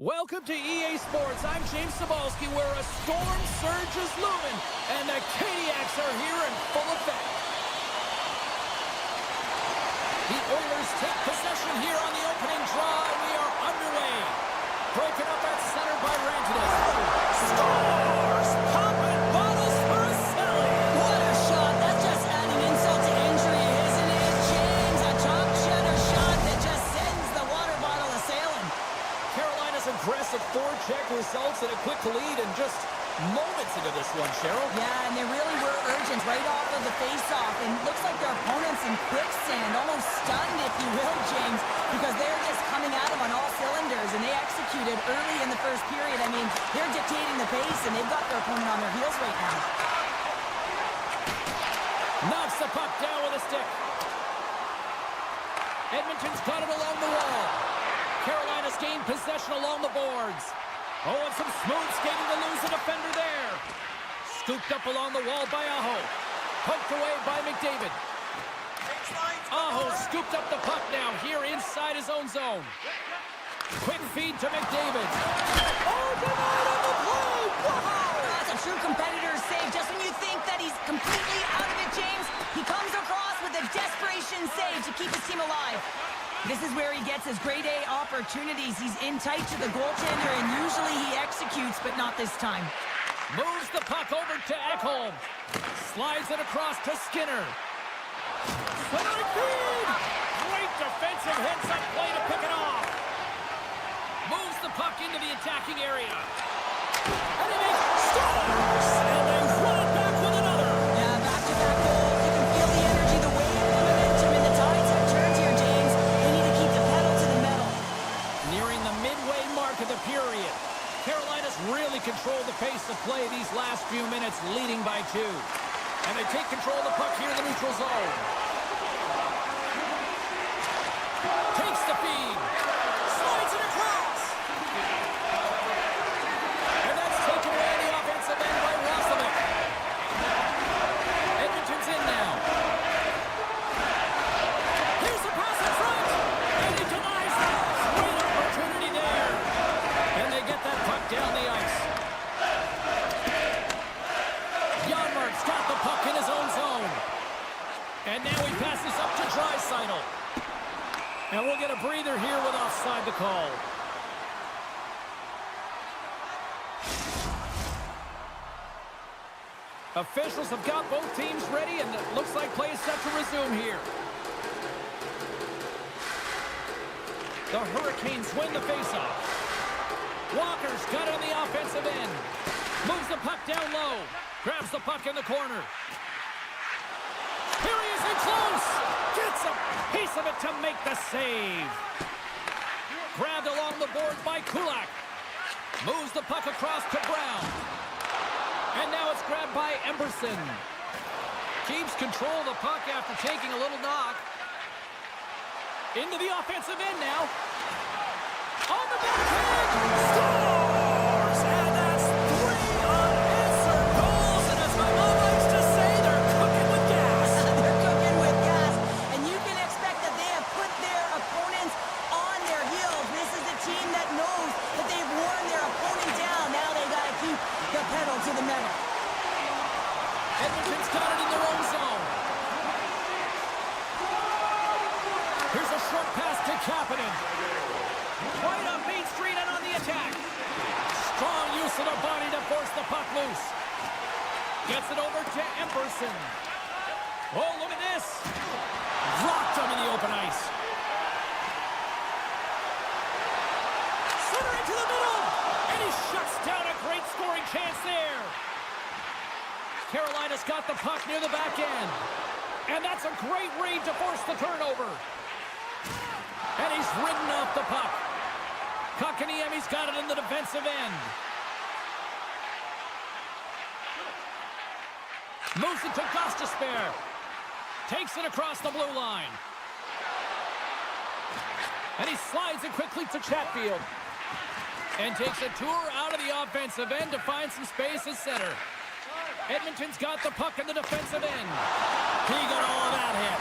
Welcome to EA Sports. I'm James Cebulski, where a storm surge is looming, and the Caniacs are here in full effect. The Oilers take possession here on the opening draw, and we are underway. Broken up at center by Rantanen. Scores! Popping bottles for a Sally. What a shot. That's just adding insult to injury, isn't it, James? A top shutter shot that just sends the water bottle a-sailing. Carolina's aggressive forecheck results in a quick lead in just moments into this one, Cheryl. Yeah, and they really were urgent right off of the face-off. And looks like their opponents in quicksand, almost stunned, if you will, James, because they're just coming at them on all cylinders, and they executed early in the first period. I mean, they're dictating the pace, and they've got their opponent on their heels right now. Knocks the puck down with a stick. Edmonton's got it along the wall. Carolina's gained possession along the boards. Oh, and some smooth skating to lose a defender there. Scooped up along the wall by Aho. Poked away by McDavid. Aho scooped up the puck now here inside his own zone. Quick feed to McDavid. Oh, denied on the play! Wow! That's a true competitor's save. Just when you think that he's completely out of it, James, he comes across with a desperation save to keep his team alive. This is where he gets his grade A opportunities. He's in tight to the goaltender, and usually he executes, but not this time. Moves the puck over to Ekholm. Slides it across to Skinner. Centering feed! Great defensive heads-up play to pick it off. Moves the puck into the attacking area. And he makes scores! And they run it back with another. Yeah, back-to-back goals. You can feel the energy, the wave, the momentum, and the tides have turned here, James. They need to keep the pedal to the metal. Nearing the midway mark of the period. Carolina's really controlled the pace of play these last few minutes, leading by 2. And they take control of the puck here in the neutral zone. Takes the feed. Slides it across. And that's taken away on the offensive end by Roslovic. Edmonton's in now. Here's the pass in front. And he denies that. Great opportunity there. And they get that puck down the ice. Janmark's got the puck in his own zone. And now he passes up to Draisaitl. And we'll get a breather here with offside to call. Officials have got both teams ready, and it looks like play is set to resume here. The Hurricanes win the faceoff. Walker's got it on the offensive end. Moves the puck down low. Grabs the puck in the corner. Here he is in close. Gets a piece of it to make the save. Grabbed along the board by Kulak. Moves the puck across to Brown. And now it's grabbed by Emberson. Keeps control of the puck after taking a little knock. Into the offensive end now. On the backhand. Scores! And that's 3 unanswered goals. And as my mom likes to say, they're cooking with gas. They're cooking with gas. And you can expect that they have put their opponents on their heels. This is a team that knows that they've worn their opponent down. Now they got to keep the pedal to the metal. Edmonton's got it in their own zone. Here's a short pass to Kapanen. Right on Main Street and on the attack. Strong use of the body to force the puck loose. Gets it over to Emberson. Oh, look at this. Blocked onto the open ice. Center into the middle. And he shuts down a great scoring chance there. Carolina's got the puck near the back end. And that's a great read to force the turnover. And he's ridden off the puck. Kotkaniemi's got it in the defensive end. Moves it to Gostisbehere. Takes it across the blue line. And he slides it quickly to Chatfield. And takes a tour out of the offensive end to find some space at center. Edmonton's got the puck in the defensive end. He got all of that hit.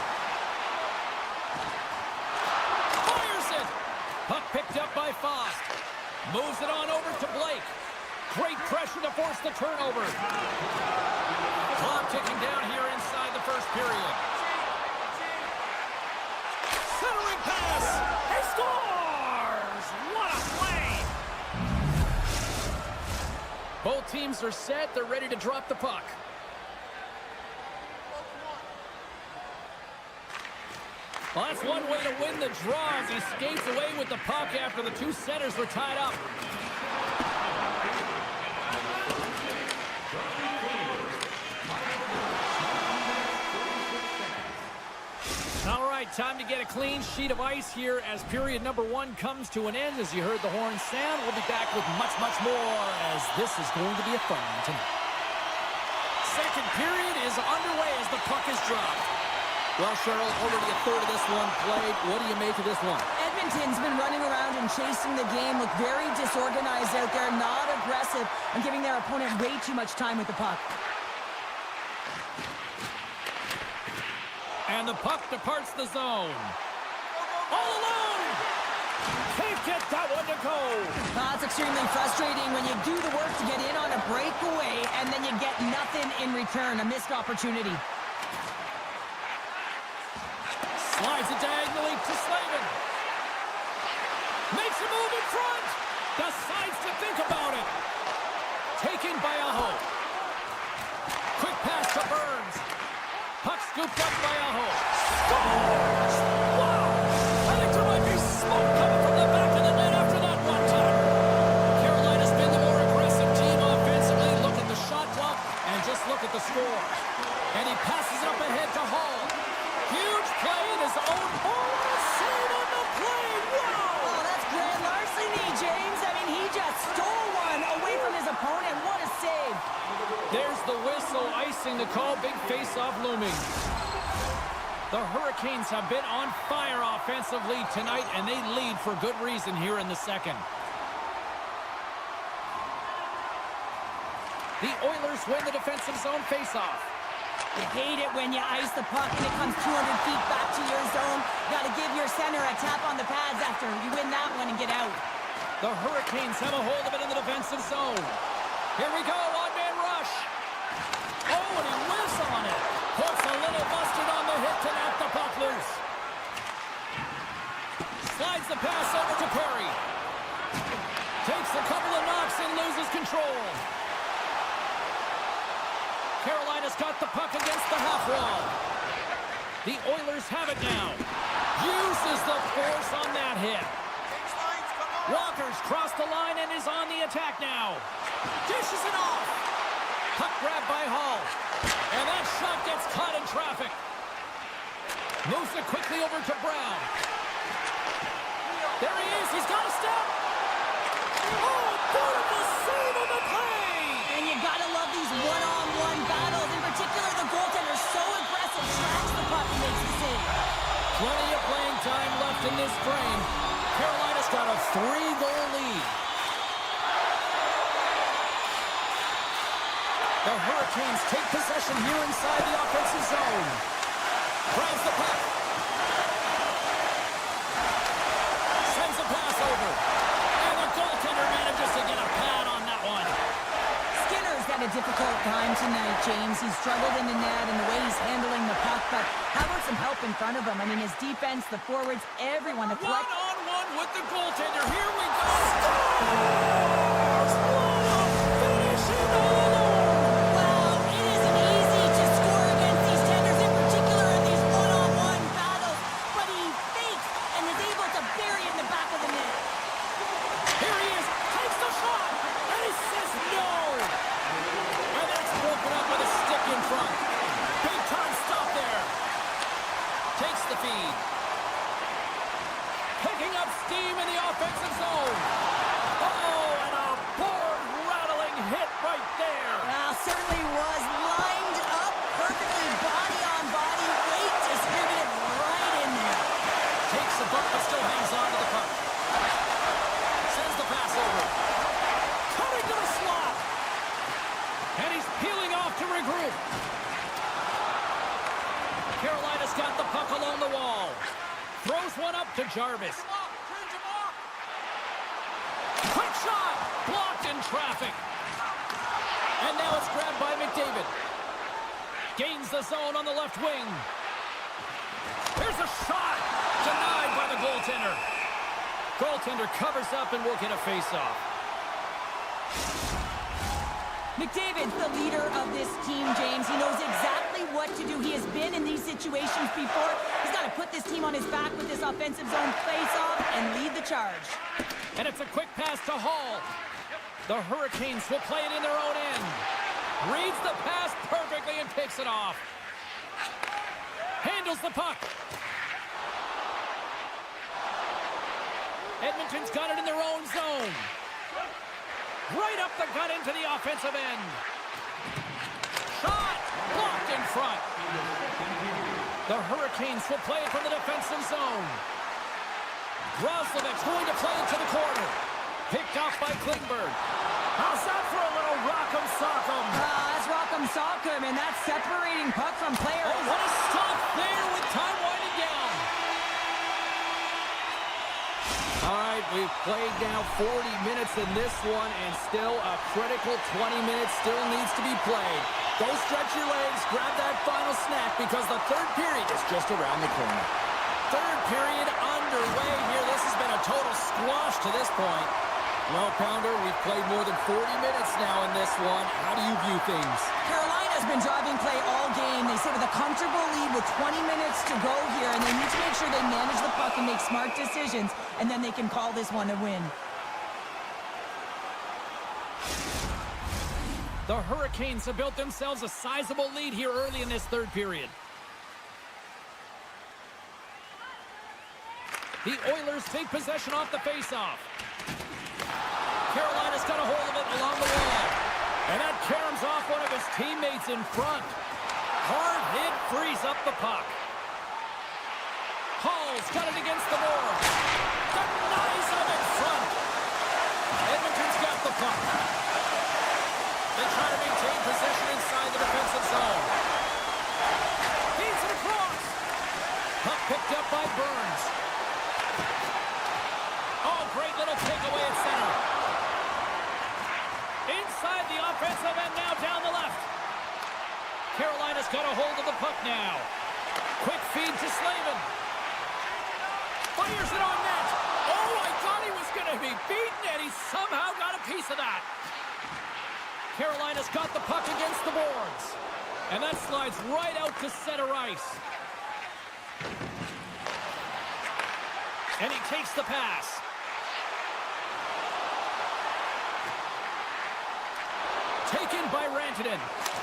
Fires it. Puck picked up by Fost. Moves teams are set. They're ready to drop the puck. Well, that's one way to win the draw as he skates away with the puck after the two centers were tied up. All right, time to get a clean sheet of ice here as period number 1 comes to an end. As you heard the horn sound, we'll be back with much, much more as this is going to be a fun one tonight. Second period is underway as the puck is dropped. Well, Cheryl, already a third of this one played. What do you make of this one? Edmonton's been running around and chasing the game, look very disorganized out there, not aggressive, and giving their opponent way too much time with the puck. And the puck departs the zone. All alone! Can't get that one to go. That's extremely frustrating when you do the work to get in on a breakaway, and then you get nothing in return, a missed opportunity. Slides it diagonally to Slavin. Makes a move in front. Decides to think about it. Taken by Aho. Quick pass to Burns. Puck scooped up by Aho. Scores! Wow! I think there might be smoke coming from the back of the net after that one time. Carolina's been the more aggressive team offensively. Look at the shot clock and just look at the score. And he passes it up ahead to Hall. Huge play in his own goal. Save on the play. Wow! Oh, that's grand larceny, James. I mean, he just stole one away from his opponent. What a save. There's the whistle, icing the call. Big face-off looming. The Hurricanes have been on fire offensively tonight, and they lead for good reason here in the second. The Oilers win the defensive zone face-off. You hate it when you ice the puck and it comes 200 feet back to your zone. Got to give your center a tap on the pads after you win that one and get out. The Hurricanes have a hold of it in the defensive zone. Here we go, one-man rush. Oh, and he whiffs on it. Puts a little mustard on the hit to knock the puck loose. Slides the pass over to Perry. Takes a couple of knocks and loses control. Carolina's got the puck against the half wall. The Oilers have it now. Uses the force on that hit. Walker's crossed the line and is on the attack now. Dishes it off. Puck grabbed by Hall. And that shot gets caught in traffic. Moves it quickly over to Brown. There he is. He's got a step. Oh, beautiful save on the play. And you got to love these one-on-one battles. In particular, the goaltender so aggressive, tracks the puck and makes the save. Plenty of playing time left in this frame. Carolina's got a 3-goal lead. The Hurricanes take possession here inside the offensive zone. Grabs the puck. Sends a pass over. And the goaltender manages to get a pad on that one. Skinner's had a difficult time tonight, James. He's struggled in the net and the way he's handling the puck, but how about some help in front of him? I mean, his defense, the forwards, everyone. One-on-one with the goaltender. Here we go. Scores! What a finish in all alone. Wow, it isn't easy to score against these tenders, in particular in these one-on-one battles, but he fakes and is able to bury it in the back of the net. Here he is. Takes the shot. And he says no. And that's broken up with a stick in front. Big time stop there. Takes the feed. Picking up steam in the offensive zone. Oh, and a board-rattling hit right there. Well, certainly was lined up perfectly, body on body, weight distributed right in there. Takes the buck, but still hangs on to the puck. Sends the pass over. Cutting to the slot. And he's peeling off to regroup. Carolina's got the puck along the wall. Throws one up to Jarvis. Quick shot! Blocked in traffic. And now it's grabbed by McDavid. Gains the zone on the left wing. Here's a shot! Denied by the goaltender. Goaltender covers up and will get a face-off. McDavid's the leader of this team, James. He knows exactly what to do. He has been in these situations before. He's got to put this team on his back with this offensive zone face-off and lead the charge. And it's a quick pass to Hall. The Hurricanes will play it in their own end. Reads the pass perfectly and picks it off. Handles the puck. Edmonton's got it in their own zone. Right up the gut into the offensive end. Shot! Blocked in front. The Hurricanes will play it from the defensive zone. Roslovic's going to play it to the corner. Picked off by Klingberg. How's that for a little rock'em sock'em? That's rock'em sock'em, and that's separating puck from players. Oh, what a stop there with time winding down. All right, we've played now 40 minutes in this one, and still a critical 20 minutes still needs to be played. Go stretch your legs, grab that final snack, because the third period is just around the corner. Third period underway here. This has been a total squash to this point. Well, Pounder, we've played more than 40 minutes now in this one. How do you view things? Carolina's been driving play all game. They sit with a comfortable lead with 20 minutes to go here, and they need to make sure they manage the puck and make smart decisions, and then they can call this one a win. The Hurricanes have built themselves a sizable lead here early in this third period. The Oilers take possession off the faceoff. Carolina's got a hold of it along the wall. And that caroms off one of his teammates in front. Hard hit frees up the puck. Hall's got it against the board. Denies him in front. Edmonton's got the puck. They try to maintain possession inside the defensive zone. Feeds it across. Puck picked up by Burns. Oh, great little takeaway at center. Inside the offensive end now down the left. Carolina's got a hold of the puck now. Quick feed to Slavin. Fires it on net. Oh, I thought he was going to be beaten, and he somehow got a piece of that. Carolina's got the puck against the boards. And that slides right out to center ice. And he takes the pass. Taken by Rantanen.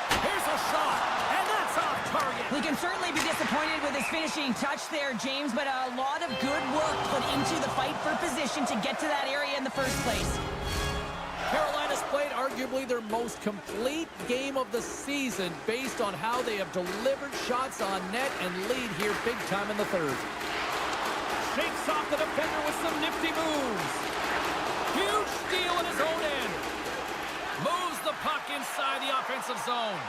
Here's a shot, and that's off target. He can certainly be disappointed with his finishing touch there, James, but a lot of good work put into the fight for position to get to that area in the first place. Carolina's played arguably their most complete game of the season based on how they have delivered shots on net and lead here big time in the third. Shakes off the defender with some nifty moves. Huge steal in his own end. Moves the puck inside the offensive zone.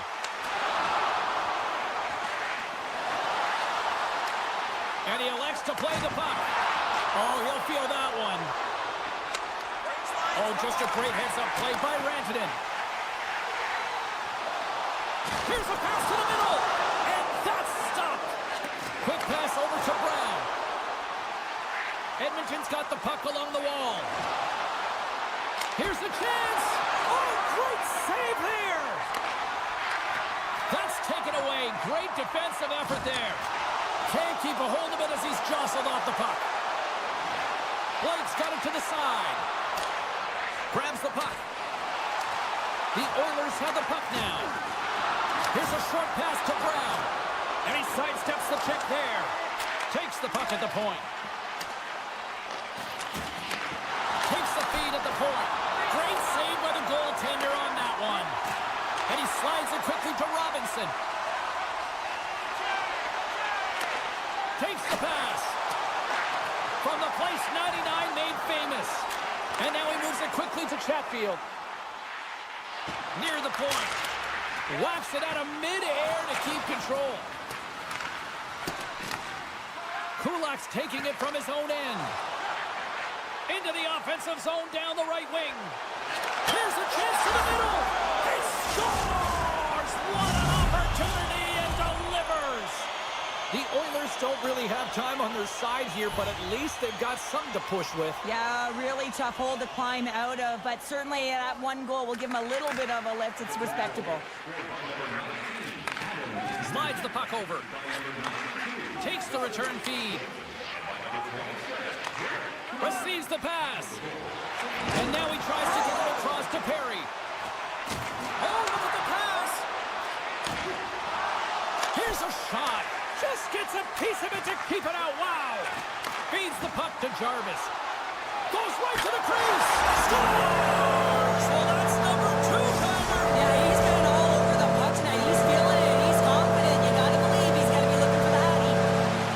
And he elects to play the puck. Oh, he'll feel that one. Oh, just a great heads-up play by Rantanen. Here's a pass to the middle. And that's stopped. Quick pass over to Brown. Edmonton's got the puck along the wall. Here's the chance. Oh, great save there. That's taken away. Great defensive effort there. Can't keep a hold of it as he's jostled off the puck. Blake's got it to the side. Grabs the puck. The Oilers have the puck now. Here's a short pass to Brown. And he sidesteps the check there. Takes the puck at the point. Takes the feed at the point. Great save by the goaltender on that one. And he slides it quickly to Robinson. Takes the pass. From the place 99 made famous. And now he moves it quickly to Chatfield. Near the point. Whacks it out of midair to keep control. Kulak's taking it from his own end. Into the offensive zone down the right wing. Here's a chance to the middle. He scores! What an opportunity, and delivers! The Oilers Oilers don't really have time on their side here, but at least they've got something to push with. Yeah, really tough hole to climb out of, but certainly that one goal will give them a little bit of a lift. It's respectable. Slides the puck over. Takes the return feed. Receives the pass. And now he tries to get it across to Perry. Oh, look at the pass. Here's a shot. Just gets a piece of it to keep it out. Wow. Feeds the puck to Jarvis. Goes right to the crease. Scores! Well, that's number 2, Tyler. Yeah, he's been all over the puck tonight. He's feeling it. He's confident. You got to believe he's going to be looking for the Hattie.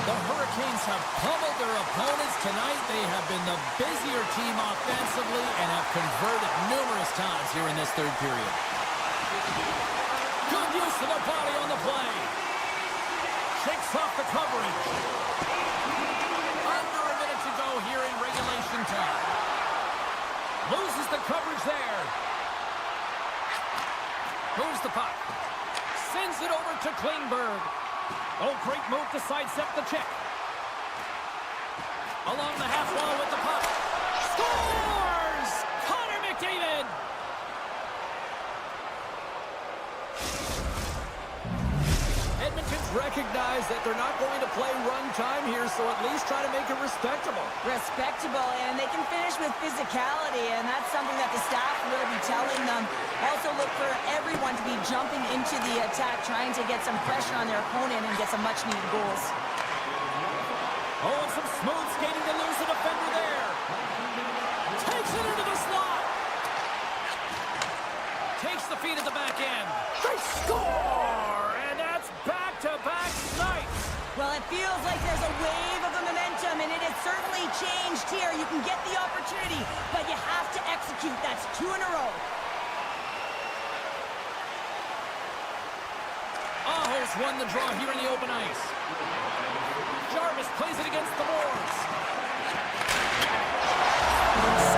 The Hurricanes have pummeled their opponents tonight. They have been the busier team offensively and have converted numerous times here in this third period. Good use of the body on the play. Shakes off the coverage. Under a minute to go here in regulation time. Loses the coverage there. Moves the puck. Sends it over to Klingberg. Oh, great move to sidestep the check. Along the half wall with the puck. Scores! Connor McDavid! Edmonton's recognized that they're not going to play run time here, so at least try to make it respectable. Respectable, and they can finish with physicality, and that's something that the staff will be telling them. Also look for everyone to be jumping into the attack, trying to get some pressure on their opponent and get some much-needed goals. Oh, and some smooth skating to lose the defender there. Takes it into the slot. Takes the feed at the back end. They score! And that's back-to-back nights. Well, it feels like there's a wave of momentum, and it has certainly changed here. You can get the opportunity, but you have to execute. That's 2 in a row. Aho's won the draw here in the open ice. Jarvis plays it against the boards.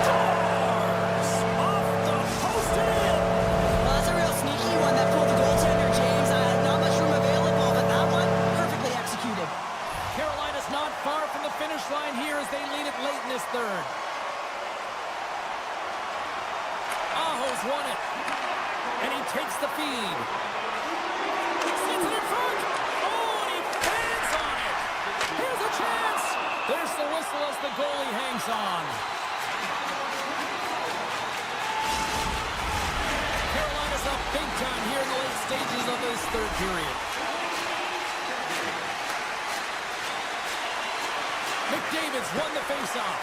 Scores! Off the post and in! Well, that's a real sneaky one that pulled the goaltender, James. Not much room available, but that one, perfectly executed. Carolina's not far from the finish line here as they lead it late in this third. Aho's won it. And he takes the feed. Sends it in front. Oh, and he bangs on it. Here's a chance. There's the whistle as the goalie hangs on. Carolina's up big time here in the late stages of this third period. McDavid's won the faceoff.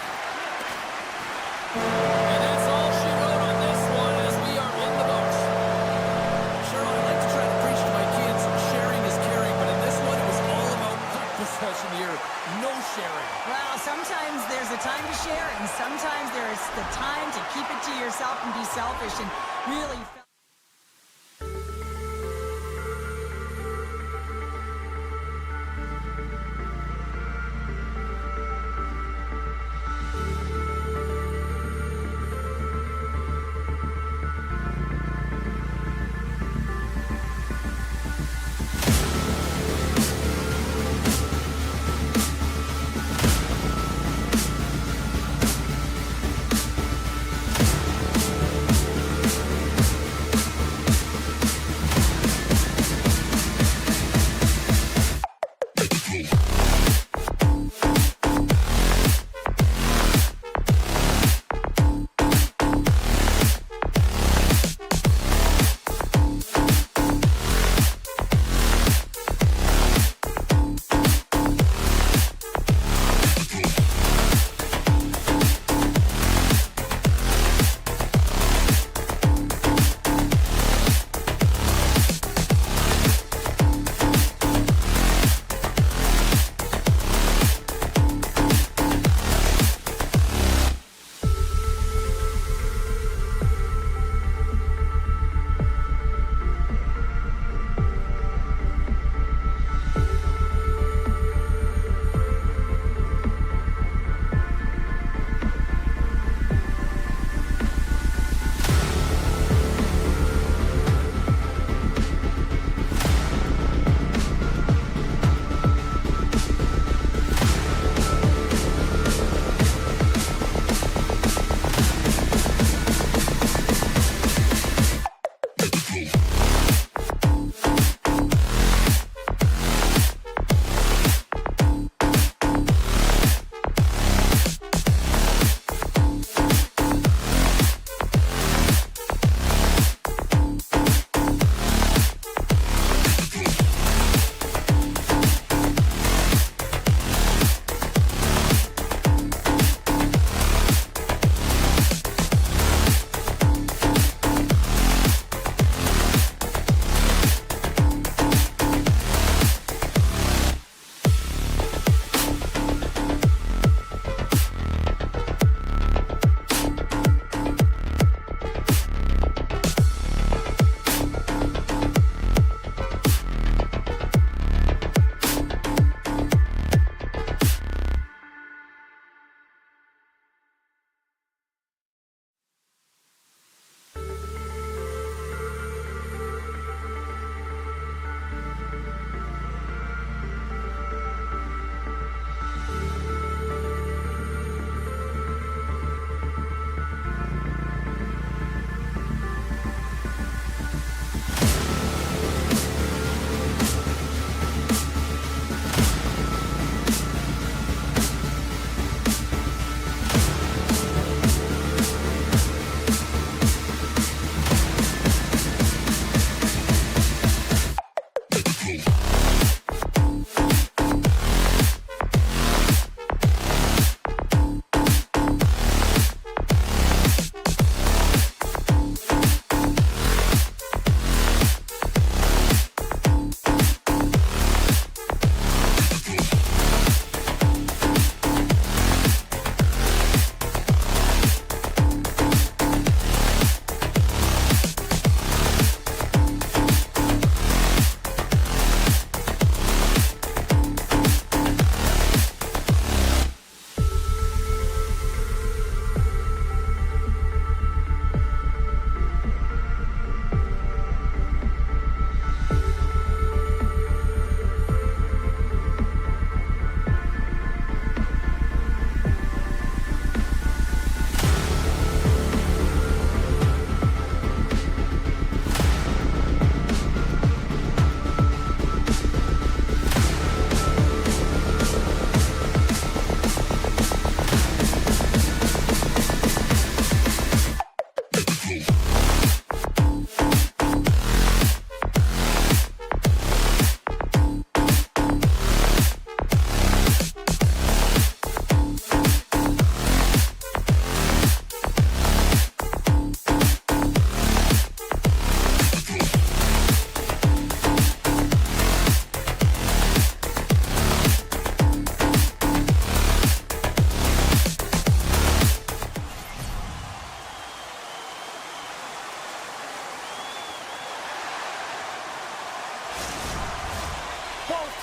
And that's all she wrote on this one as we are in the books. Sure, I like to try to preach to my kids, sharing is caring, but in this one it was all about puck possession here. No sharing. Well, sometimes there's a time to share, and sometimes there's the time to keep it to yourself and be selfish and really...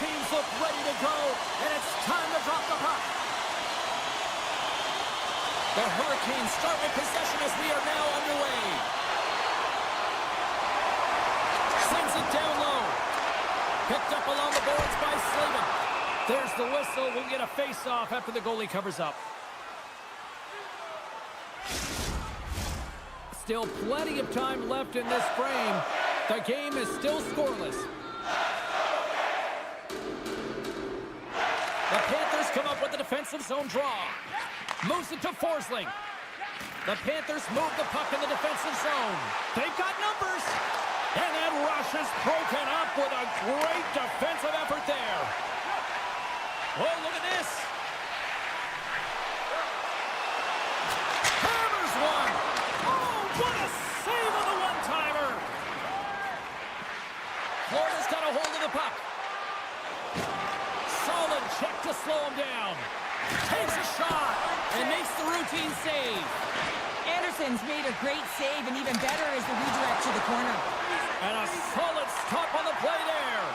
teams look ready to go, and it's time to drop the puck. The Hurricanes start with possession as we are now underway. Sends it down low. Picked up along the boards by Slavin. There's the whistle. We'll get a face-off after the goalie covers up. Still plenty of time left in this frame. The game is still scoreless. The Panthers come up with a defensive zone draw. Moves it to Forsling. The Panthers move the puck in the defensive zone. They've got numbers. And that rush is broken up with a great defensive effort there. Oh, look at this. Hammers one. Oh, what a save on the one-timer. Florida's got a hold of the puck. Solid check to slow him down. Takes a shot and makes the routine save. Anderson's made a great save, and even better is the redirect to the corner. And a solid stop on the play there.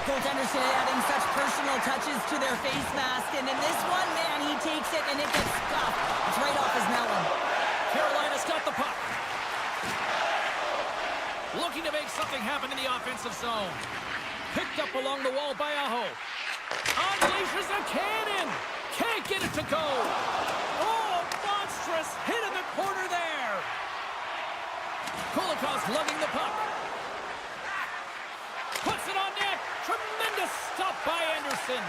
Coach Anderson adding such personal touches to their face mask, and in this one, man, he takes it and it gets scuffed. It's right off his melon. Carolina's got the puck. Looking to make something happen in the offensive zone. Picked up along the wall by Aho. Unleashes a cannon. Can't get it to go. Oh, monstrous hit in the corner there. Kulikov's lugging the puck. Puts it on net. Tremendous stop by Anderson.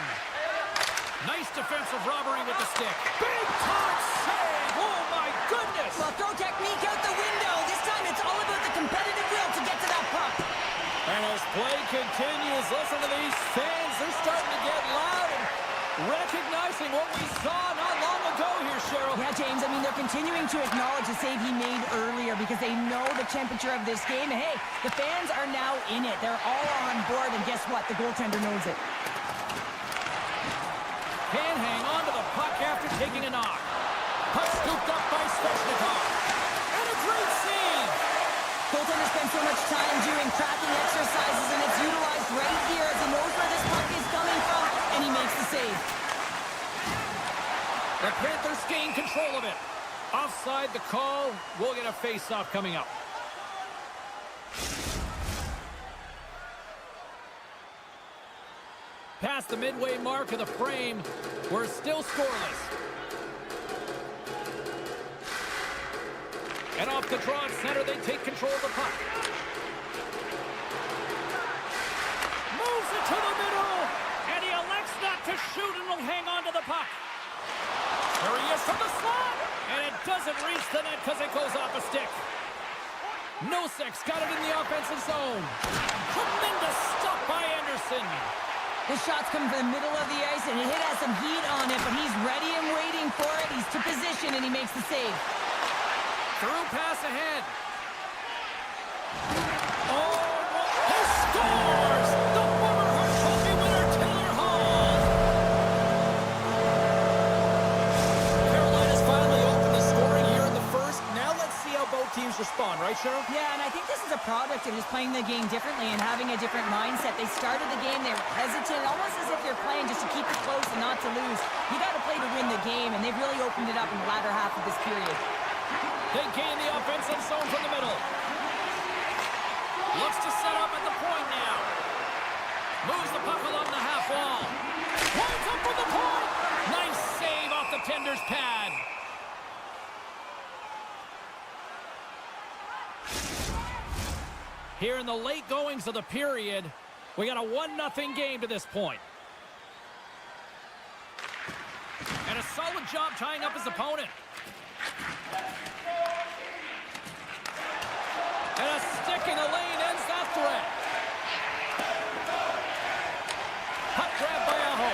Nice defensive robbery with the stick. Big time save. Oh, my goodness. Well, throw technique out the window. This time it's all about the competitive will to get to that puck. And as play continues, listen to these fans. They're starting to get loud and recognizing what we saw not long ago here, Cheryl. Yeah, James, I mean, they're continuing to acknowledge the save he made earlier because they know the temperature of this game. And, hey, the fans are now in it. They're all on board, and guess what? The goaltender knows it. Can hang on to the puck after taking a knock. Puck scooped up by Svechnikov. And a great save. Goaltender spends so much time doing tracking exercises, and it's utilized right here as he knows where this puck is coming from, and he makes the save. The Panthers gain control of it. Offside the call. We'll get a face-off coming up. Past the midway mark of the frame, we're still scoreless. And off the draw at center, they take control of the puck. Moves it to the middle, and he elects not to shoot and will hang on to the puck. There he is from the slot, and it doesn't reach the net because it goes off a stick. Nosek's got it in the offensive zone. Tremendous stop by Anderson. This shot's coming from the middle of the ice, and it has some heat on it, but he's ready and waiting for it. He's to position, and he makes the save. Through pass ahead. Oh, he scores! The former Hart Trophy winner, Taylor Hall. Carolina's finally opened the scoring here in the first. Now let's see how both teams respond, right, Cheryl? Yeah, and I think this is a product of just playing the game differently and having a different mindset. They started the game, they were hesitant, almost as if they're playing just to keep it close and not to lose. You got to play to win the game, and they've really opened it up in the latter half of this period. They gain the offensive zone from the middle. Looks to set up at the point now. Moves the puck along the half wall. Winds up for the point. Nice save off the tender's pad. Here in the late goings of the period, we got a 1-0 game to this point. And a solid job tying up his opponent. And a stick in the lane ends that threat. Puck grab by Aho.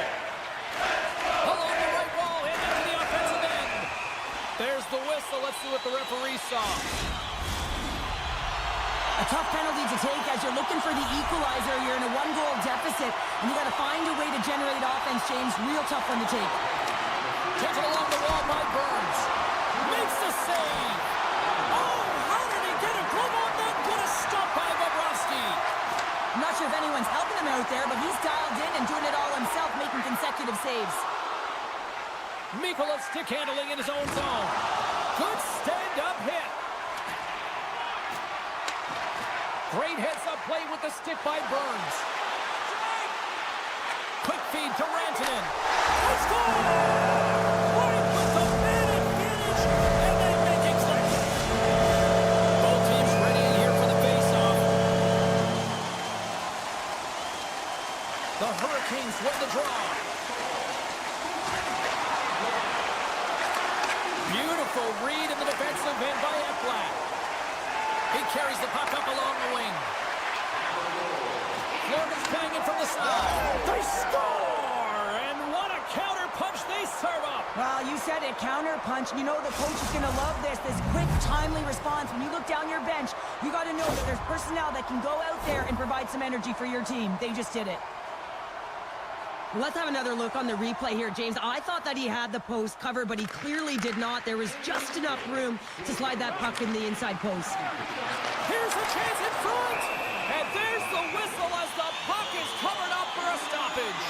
Along the right wall, and into the offensive end. There's the whistle. Let's see what the referee saw. A tough penalty to take as you're looking for the equalizer. You're in a one-goal deficit, and you got to find a way to generate offense, James. Real tough one to take. Taken along the wall by Burns. Makes the save. Oh, how did he get a glove on that? What a stop by Bobrovsky. I'm not sure if anyone anyone's helping him out there, but he's dialed in and doing it all himself, making consecutive saves. Mikola's stick handling in his own zone. Good stand-up hit. Great heads-up play with the stick by Burns. Quick feed to Rantanen. They score! Right with the minute finish, and they make it click. Both teams ready here for the face-off. The Hurricanes win the draw. Beautiful read in the defensive end by Ekblad. He carries the puck up along the wing. Florida's banging from the side. They score! And what a counter punch they serve up. Well, you said it, counter punch. You know the coach is going to love this quick, timely response. When you look down your bench, you got to know that there's personnel that can go out there and provide some energy for your team. They just did it. Let's have another look on the replay here, James. I thought that he had the post covered, but he clearly did not. There was just enough room to slide that puck in the inside post. Here's a chance in front. And there's the whistle as the puck is covered up for a stoppage.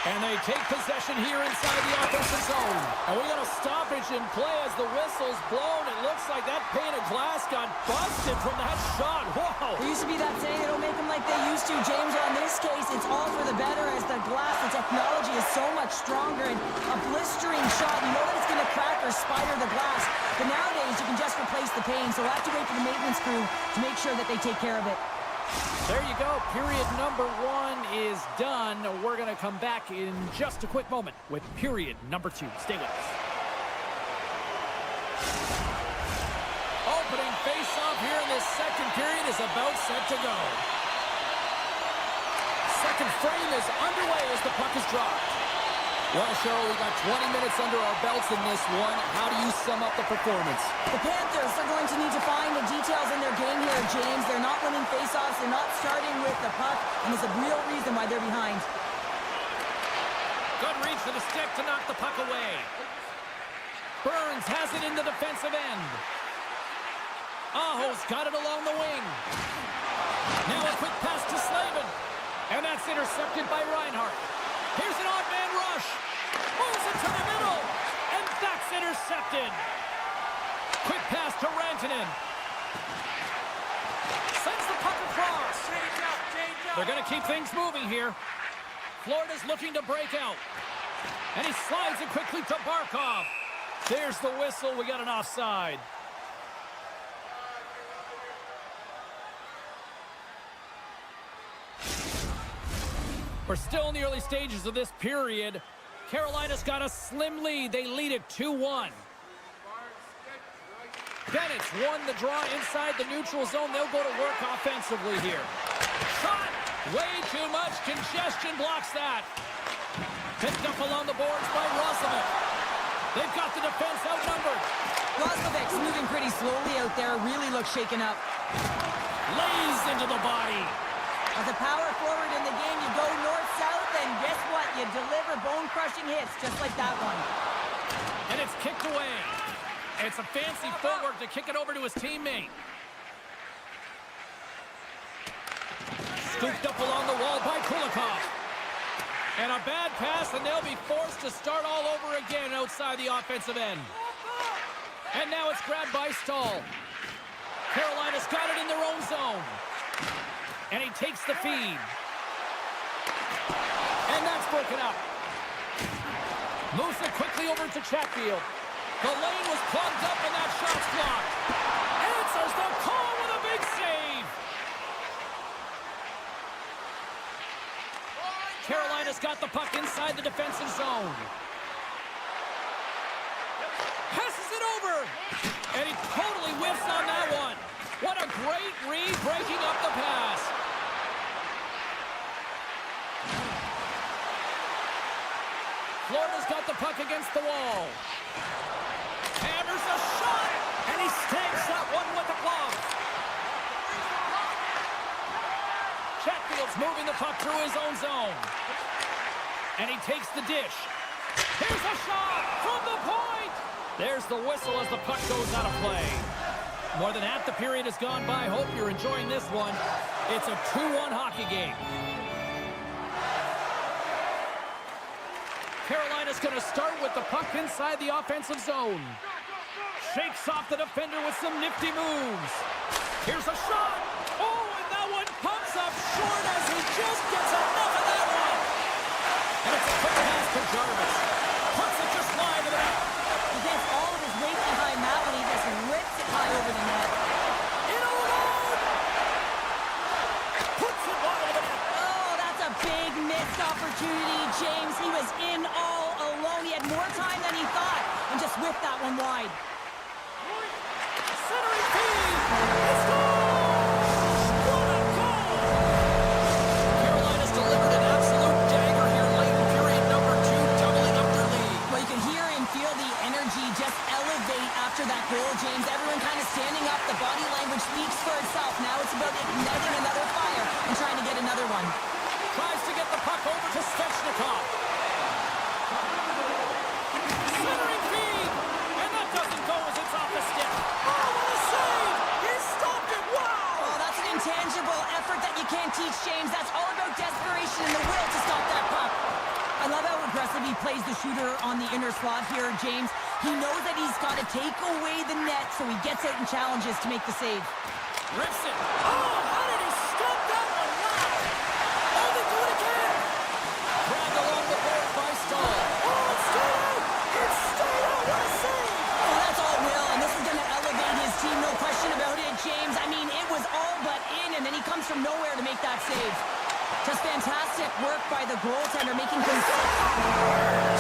And they take possession here inside the offensive zone. And we got a stoppage in play as the whistle's blown. It looks like that pane of glass got busted from that shot. Whoa! There used to be that saying, they don't make them like they used to, James. On this case, it's all for the better as the glass, the technology is so much stronger. And a blistering shot, you know that it's going to crack or spider the glass. But nowadays, you can just replace the pane. So we'll have to wait for the maintenance crew to make sure that they take care of it. There you go. Period number 1 is done. We're going to come back in just a quick moment with period number 2. Stay with us. Opening face-off here in this second period is about set to go. Second frame is underway as the puck is dropped. Well, Cheryl, we got 20 minutes under our belts in this one. How do you sum up the performance? The Panthers are going to need to find the details in their game here, James. They're not winning faceoffs. They're not starting with the puck, and there's a real reason why they're behind. Good reach to the stick to knock the puck away. Burns has it in the defensive end. Aho's got it along the wing. Now a quick pass to Slavin. And that's intercepted by Reinhart. Here's an odd man rush. Moves it to the middle. And that's intercepted. Quick pass to Rantanen. Sends the puck across. They're going to keep things moving here. Florida's looking to break out. And he slides it quickly to Barkov. There's the whistle. We got an offside. We're still in the early stages of this period. Carolina's got a slim lead. They lead it 2-1. Bennett's won the draw inside the neutral zone. They'll go to work offensively here. Shot! Way too much congestion blocks that. Picked up along the boards by Roslovic. They've got the defense outnumbered. Roslovic's moving pretty slowly out there. Really looks shaken up. Lays into the body. As a power forward in the game, you go north-south, and guess what? You deliver bone-crushing hits just like that one. And it's kicked away. It's a fancy footwork to kick it over to his teammate. Scooped up along the wall by Kulikov. And a bad pass, and they'll be forced to start all over again outside the offensive end. And now it's grabbed by Stahl. Carolina's got it in their own zone. And he takes the feed. And that's broken up. Moves it quickly over to Chatfield. The lane was plugged up and that shot's blocked. Answers the call with a big save. Carolina's got the puck inside the defensive zone. Passes it over. And he totally whiffs on that one. What a great read breaking up the pass. Florida's got the puck against the wall. Hammers a shot, and he stakes that one with the glove. Chatfield's moving the puck through his own zone. And he takes the dish. Here's a shot from the point. There's the whistle as the puck goes out of play. More than half the period has gone by. Hope you're enjoying this one. It's a 2-1 hockey game. Carolina's going to start with the puck inside the offensive zone. Shakes off the defender with some nifty moves. Here's a shot. Oh, and that one pumps up short as he just gets enough of that one. And it's a quick pass to Jarvis. Puts it just wide of the net. He gets all of his weight behind that one. He just rips it high over the net. In alone. Puts it wide of the net. Oh, that's a big missed opportunity, James. He was in all alone. He had more time than he thought and just whipped that one wide. Centering feed. It's goal! What a goal! Carolina's delivered an absolute dagger here late in period number 2, doubling up their lead. Well, you can hear and feel the energy just elevate after that goal, James. Everyone kind of standing up. The body language speaks for itself. Now it's about igniting another fire and trying to get another one. Tries to get the puck over to Svechnikov. Centering feed! And that doesn't go as it's off the stick. Oh, what a save! He stopped it! Wow! Oh, that's an intangible effort that you can't teach, James. That's all about desperation and the will to stop that puck. I love how aggressive he plays the shooter on the inner slot here, James. He knows that he's got to take away the net, so he gets out and challenges to make the save. Rips it. Oh, how did he stop that one? Wow! Oh, they do it again! Grabbed along the board by Stahl. Oh, it's stayed out! It's stayed out! What a save! Oh, that's all will, and this is going to elevate his team, no question about it, James. I mean, it was all but in, and then he comes from nowhere to make that save. Just fantastic work by the goaltender, making things...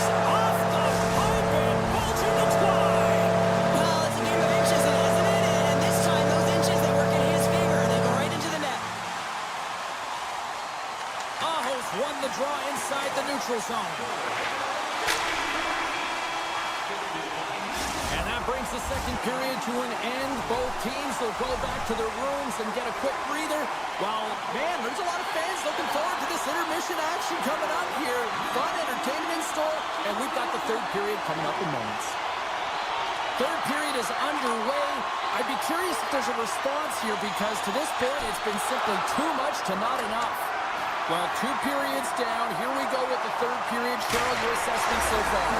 Off the pipe and bulging the twine! Well, it's a game of inches, isn't it? And this time, those inches, they work in his favor. They go right into the net. Ahos won the draw inside the neutral zone. And that brings the second period to an end. Both teams will go back to their rooms and get a quick breather. While, man, there's a lot of fans looking forward to this intermission action coming up here. Fun entertainment in store, and we've got the third period coming up in moments. Third period is underway. I'd be curious if there's a response here because to this point it's been simply too much to not enough. Well, 2 periods down. Here we go with the third period. Cheryl, your assessment so far.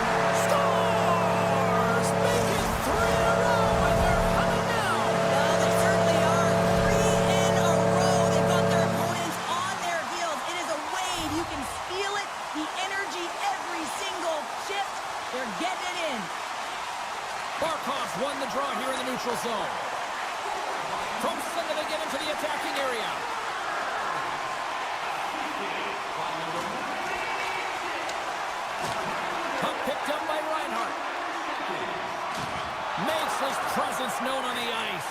Stars make it 3 in a row, and they're coming now. Well, they certainly are. 3 in a row. They've got their opponents on their heels. It is a wave. You can feel it. The energy, every single shift. They're getting it in. Barkov's won the draw here in the neutral zone. From center they get into the attacking area. Puck picked up by Reinhart. Makes his presence known on the ice.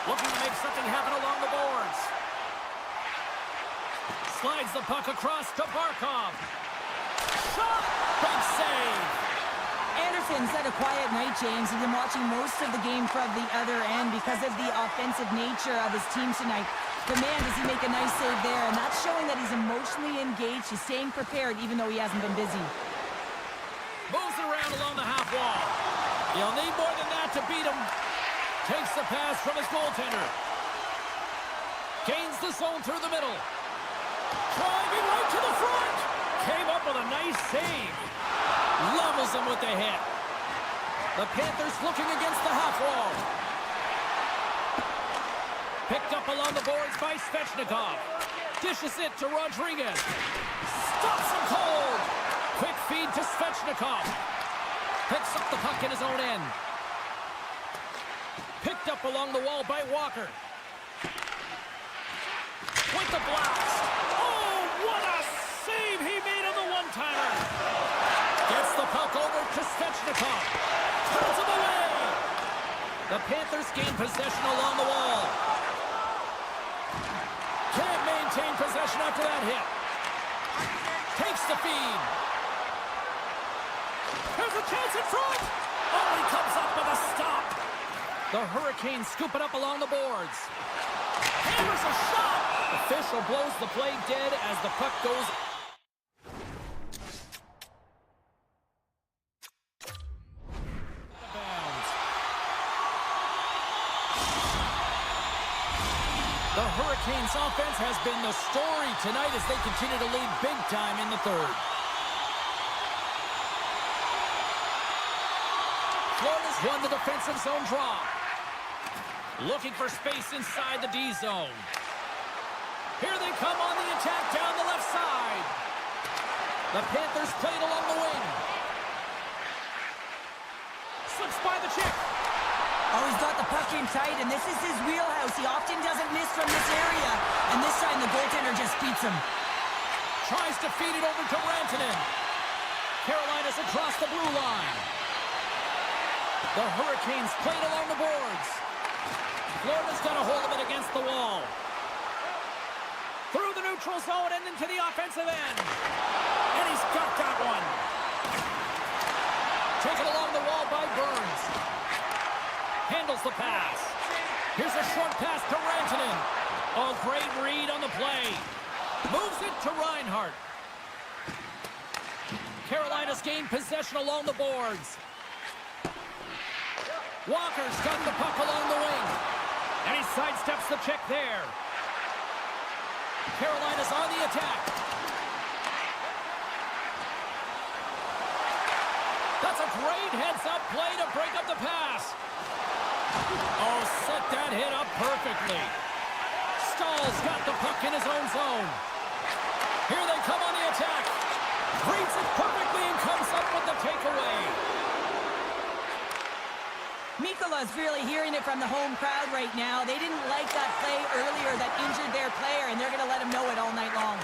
Looking to make something happen along the boards. Slides the puck across to Barkov. Shot! Big save! Anderson's had a quiet night, James. He's been watching most of the game from the other end because of the offensive nature of his team tonight. But man, does he make a nice save there, and that's showing that he's emotionally engaged. He's staying prepared even though he hasn't been busy. Moves it around along the half wall. You'll need more than that to beat him. Takes the pass from his goaltender. Gains the zone through the middle. Driving right to the front. Came up with a nice save. Levels him with the hit. The Panthers looking against the half wall. Picked up along the boards by Svechnikov. Dishes it to Rodriguez. Stops him cold. Quick feed to Svechnikov. Picks up the puck in his own end. Picked up along the wall by Walker. With the blast. Oh, what a save he made on the one-timer. Gets the puck over to Svechnikov. Turns him away. The Panthers gain possession along the wall. Can't maintain possession after that hit. Takes the feed. There's a chance in front. Oh, he comes up with a stop. The Hurricanes scoop it up along the boards. Hammers a shot. Official blows the play dead as the puck goes. The Hurricanes offense has been the story tonight as they continue to lead big time in the third. Florida's won the defensive zone draw. Looking for space inside the D zone. Here they come on the attack down the left side. The Panthers played along the wing. Slips by the check. Oh, he's got the puck in tight, and this is his wheelhouse. He often doesn't miss from this area. And this time, the goaltender just beats him. Tries to feed it over to Rantanen. Carolina's across the blue line. The Hurricanes played along the boards. Florida's got a hold of it against the wall. Through the neutral zone and into the offensive end. And he's got that one. Taken along the wall by Burns. Handles the pass. Here's a short pass to Rantanen. Oh, great read on the play. Moves it to Reinhart. Carolina's gained possession along the boards. Walker's got the puck along the wing. And he sidesteps the check there. Carolina's on the attack. That's a great heads-up play to break up the pass. Oh, set that hit up perfectly. Stahl's got the puck in his own zone. Here they come on the attack. Reads it perfectly and comes up with the takeaway. Mikola's really hearing it from the home crowd right now. They didn't like that play earlier that injured their player, and they're going to let him know it all night long.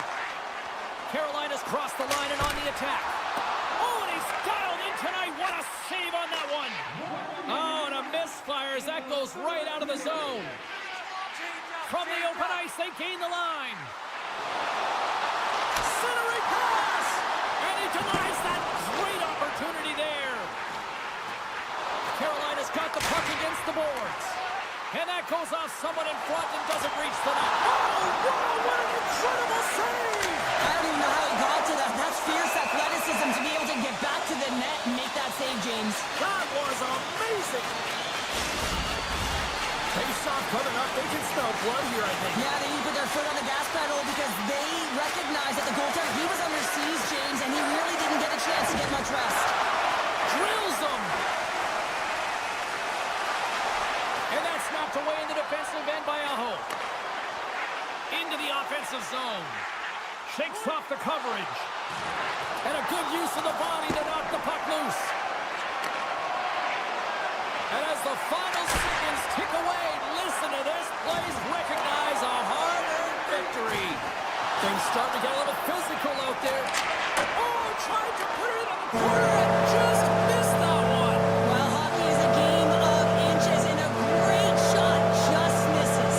Carolina's crossed the line and on the attack. Oh, and he's dialed in tonight. What a save on that one. Oh, and a misfire as that goes right out of the zone. From the open ice, they gain the line. Centering pass! And he denies that great opportunity there. Carolina's got the puck against the boards. And that goes off someone in front and doesn't reach the net. Oh, wow, what an incredible save! I don't even know how he got to that. That's fierce athleticism to be able to get back to the net and make that save, James. That was amazing! Face-off coming up. They can smell blood here, I think. Yeah, they need to put their foot on the gas pedal because they recognize that the goaltender, he was under siege, James, and he really didn't get a chance to get much rest. Drills them! And that's knocked away in the defensive end by Aho. Into the offensive zone. Shakes off the coverage. And a good use of the body to knock the puck loose. And as the final seconds tick away, listen to this. Plays recognize a hard-earned victory. Things start to get a little physical out there. Oh, tried to put it on the corner and just missed that one. Well, hockey is a game of inches, and a great shot just misses.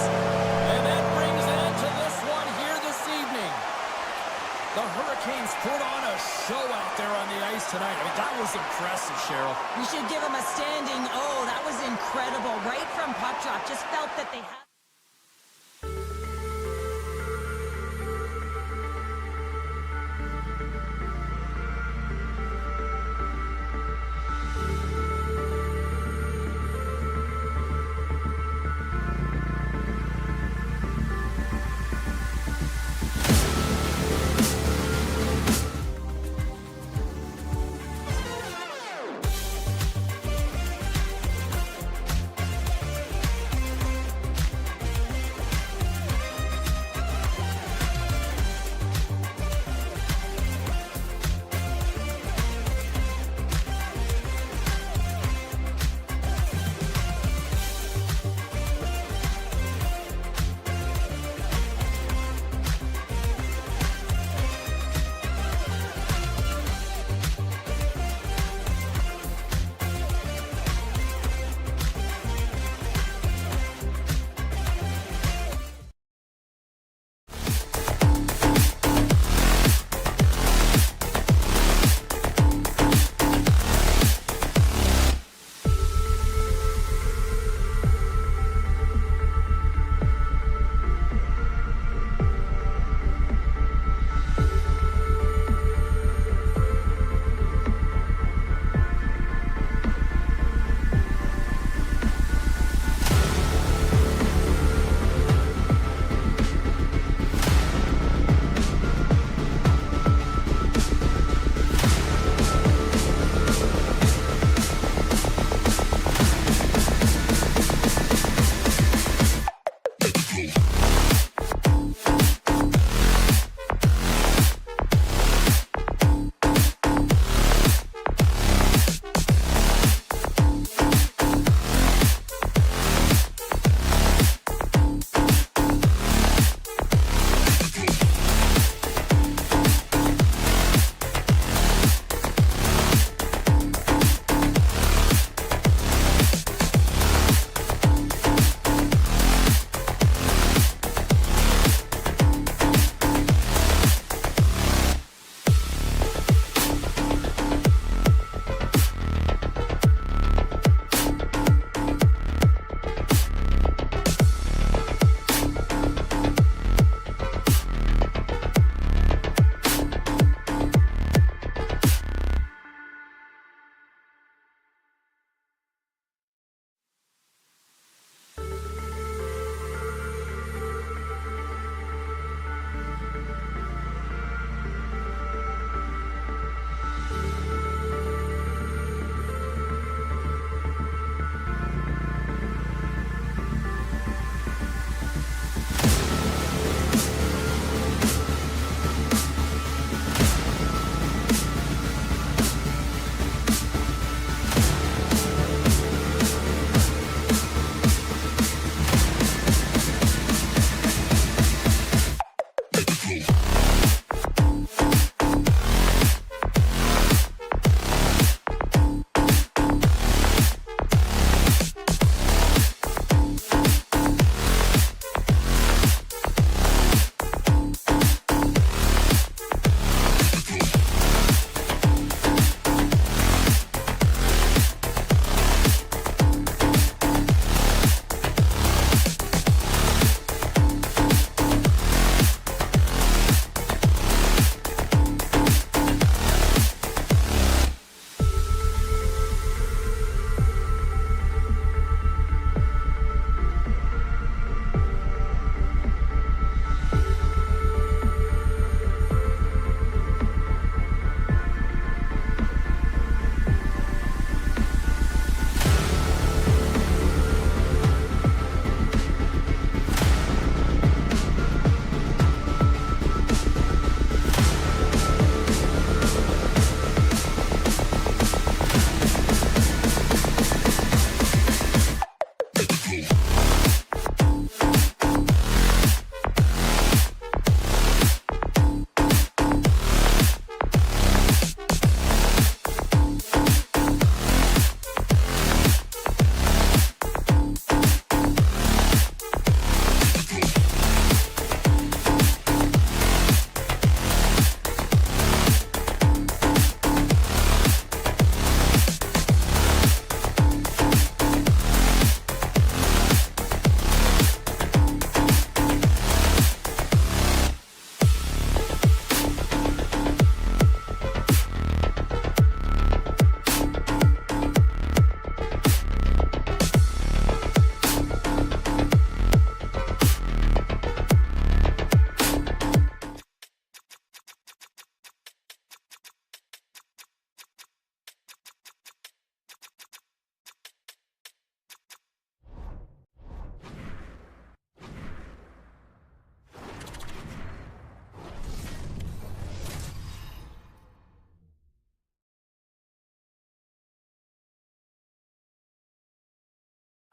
And that brings an end to this one here this evening. The Hurricanes put on a show out there on the ice tonight. I mean, that was impressive, Cheryl. We should give them a standing, oh, that was incredible. Right from puck drop, just felt that they had...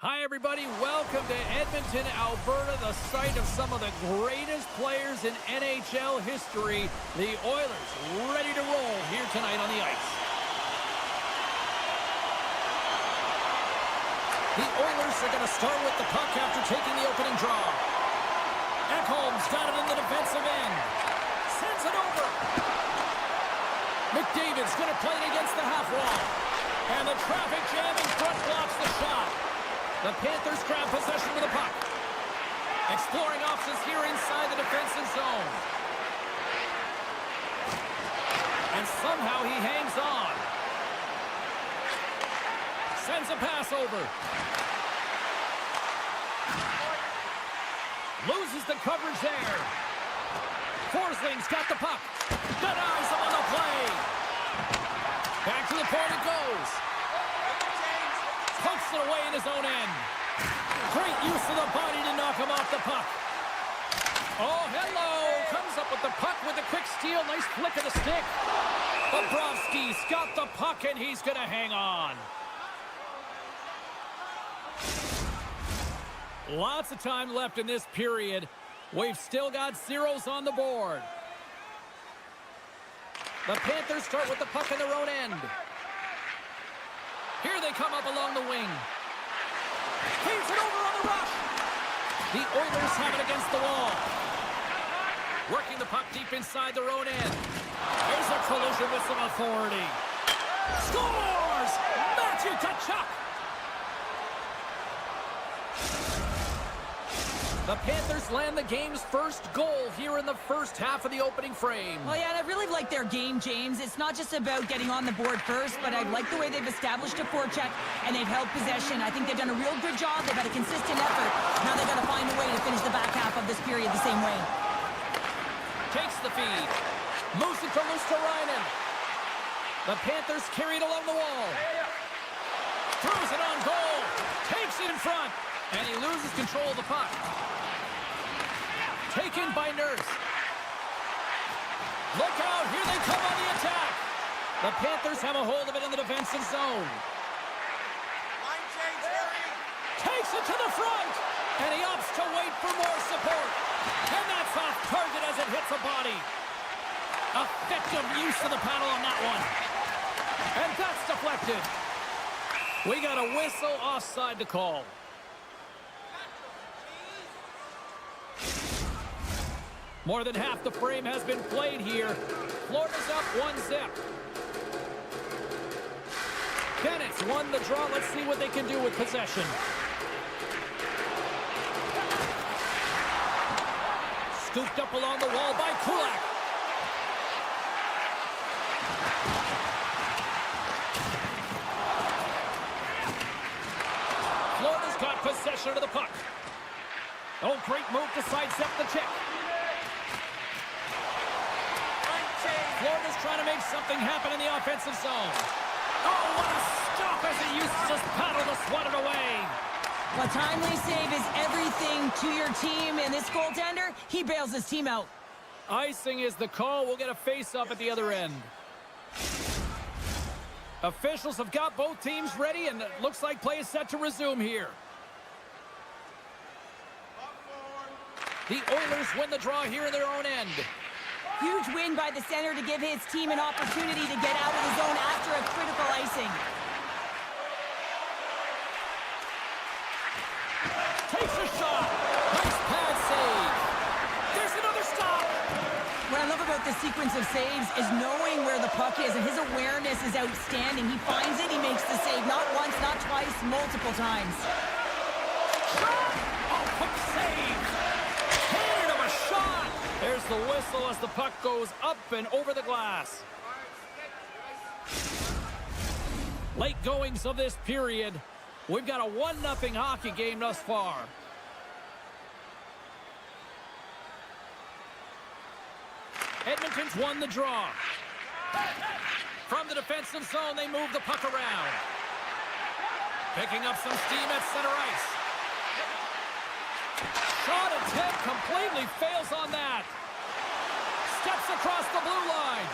Hi, everybody. Welcome to Edmonton, Alberta, the site of some of the greatest players in NHL history. The Oilers ready to roll here tonight on the ice. The Oilers are going to start with the puck after taking the opening draw. Ekholm's got it in the defensive end. Sends it over. McDavid's going to play it against the half wall. And the traffic jam in front blocks the shot. The Panthers grab possession with the puck. Exploring options here inside the defensive zone. And somehow he hangs on. Sends a pass over. Loses the coverage there. Forsling's got the puck. Denies him on the play. Back to the point it goes. Pokes it away in his own end. Great use of the body to knock him off the puck. Oh, hello. Comes up with the puck with a quick steal. Nice flick of the stick. Bobrovsky's got the puck, and he's going to hang on. Lots of time left in this period. We've still got zeros on the board. The Panthers start with the puck in their own end. Here they come up along the wing. Feeds it over on the rush. The Oilers have it against the wall. Working the puck deep inside their own end. There's a collision with some authority. Scores! Matthew Tkachuk! The Panthers land the game's first goal here in the first half of the opening frame. Well, yeah, and I really like their game, James. It's not just about getting on the board first, but I like the way they've established a forecheck and they've held possession. I think they've done a real good job. They've had a consistent effort. Now they've got to find a way to finish the back half of this period the same way. Takes the feed. Moves it to Luosterainen. The Panthers carry it along the wall. Throws it on goal. Takes it in front. And he loses control of the puck. Taken by Nurse. Look out, here they come on the attack. The Panthers have a hold of it in the defensive zone. Takes it to the front. And he opts to wait for more support. And that's off target as it hits a body. Effective use of the paddle on that one. And that's deflected. We got a whistle offside to call. More than half the frame has been played here. Florida's up 1-0. Bennett's won the draw. Let's see what they can do with possession. Scooped up along the wall by Kulak. Florida's got possession of the puck. Oh, great move to sidestep the check. Florida's trying to make something happen in the offensive zone. Oh, what a stop as he used to just paddle to swat it away. A timely save is everything to your team, and this goaltender, he bails his team out. Icing is the call. We'll get a face-up at the other end. Officials have got both teams ready, and it looks like play is set to resume here. The Oilers win the draw here in their own end. Huge win by the center to give his team an opportunity to get out of the zone after a critical icing. Takes a shot. Nice pad save. There's another stop. What I love about this sequence of saves is knowing where the puck is, and his awareness is outstanding. He finds it, he makes the save. Not once, not twice, multiple times. Shot! Oh, quick save. Cannon of a shot. There's the whistle as the puck goes up and over the glass. Late goings of this period. We've got a 1-0 hockey game thus far. Edmonton's won the draw. From the defensive zone, they move the puck around. Picking up some steam at center ice. Shot attempt completely fails on that. Steps across the blue line.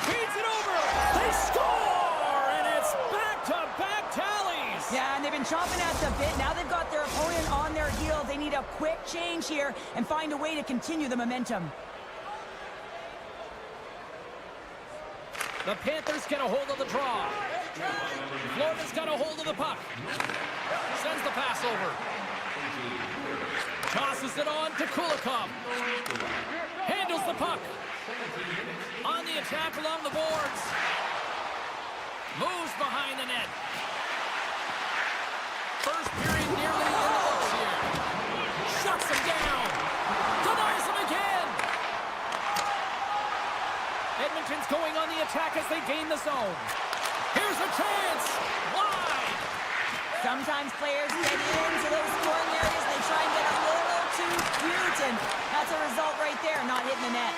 Feeds it over. They score! And it's back-to-back tallies. Yeah, and they've been chomping at the bit. Now they've got their opponent on their heels. They need a quick change here and find a way to continue the momentum. The Panthers get a hold of the draw. Florida's got a hold of the puck. Sends the pass over. Tosses it on to Kulikov. Handles the puck. On the attack along the boards. Moves behind the net. First period nearly in the books here. Shuts him down. Denies him again. Edmonton's going on the attack as they gain the zone. Here's a chance. Wide. Sometimes players get into those scoring areas. They try and get a little too cute, and that's a result right there, not hitting the net.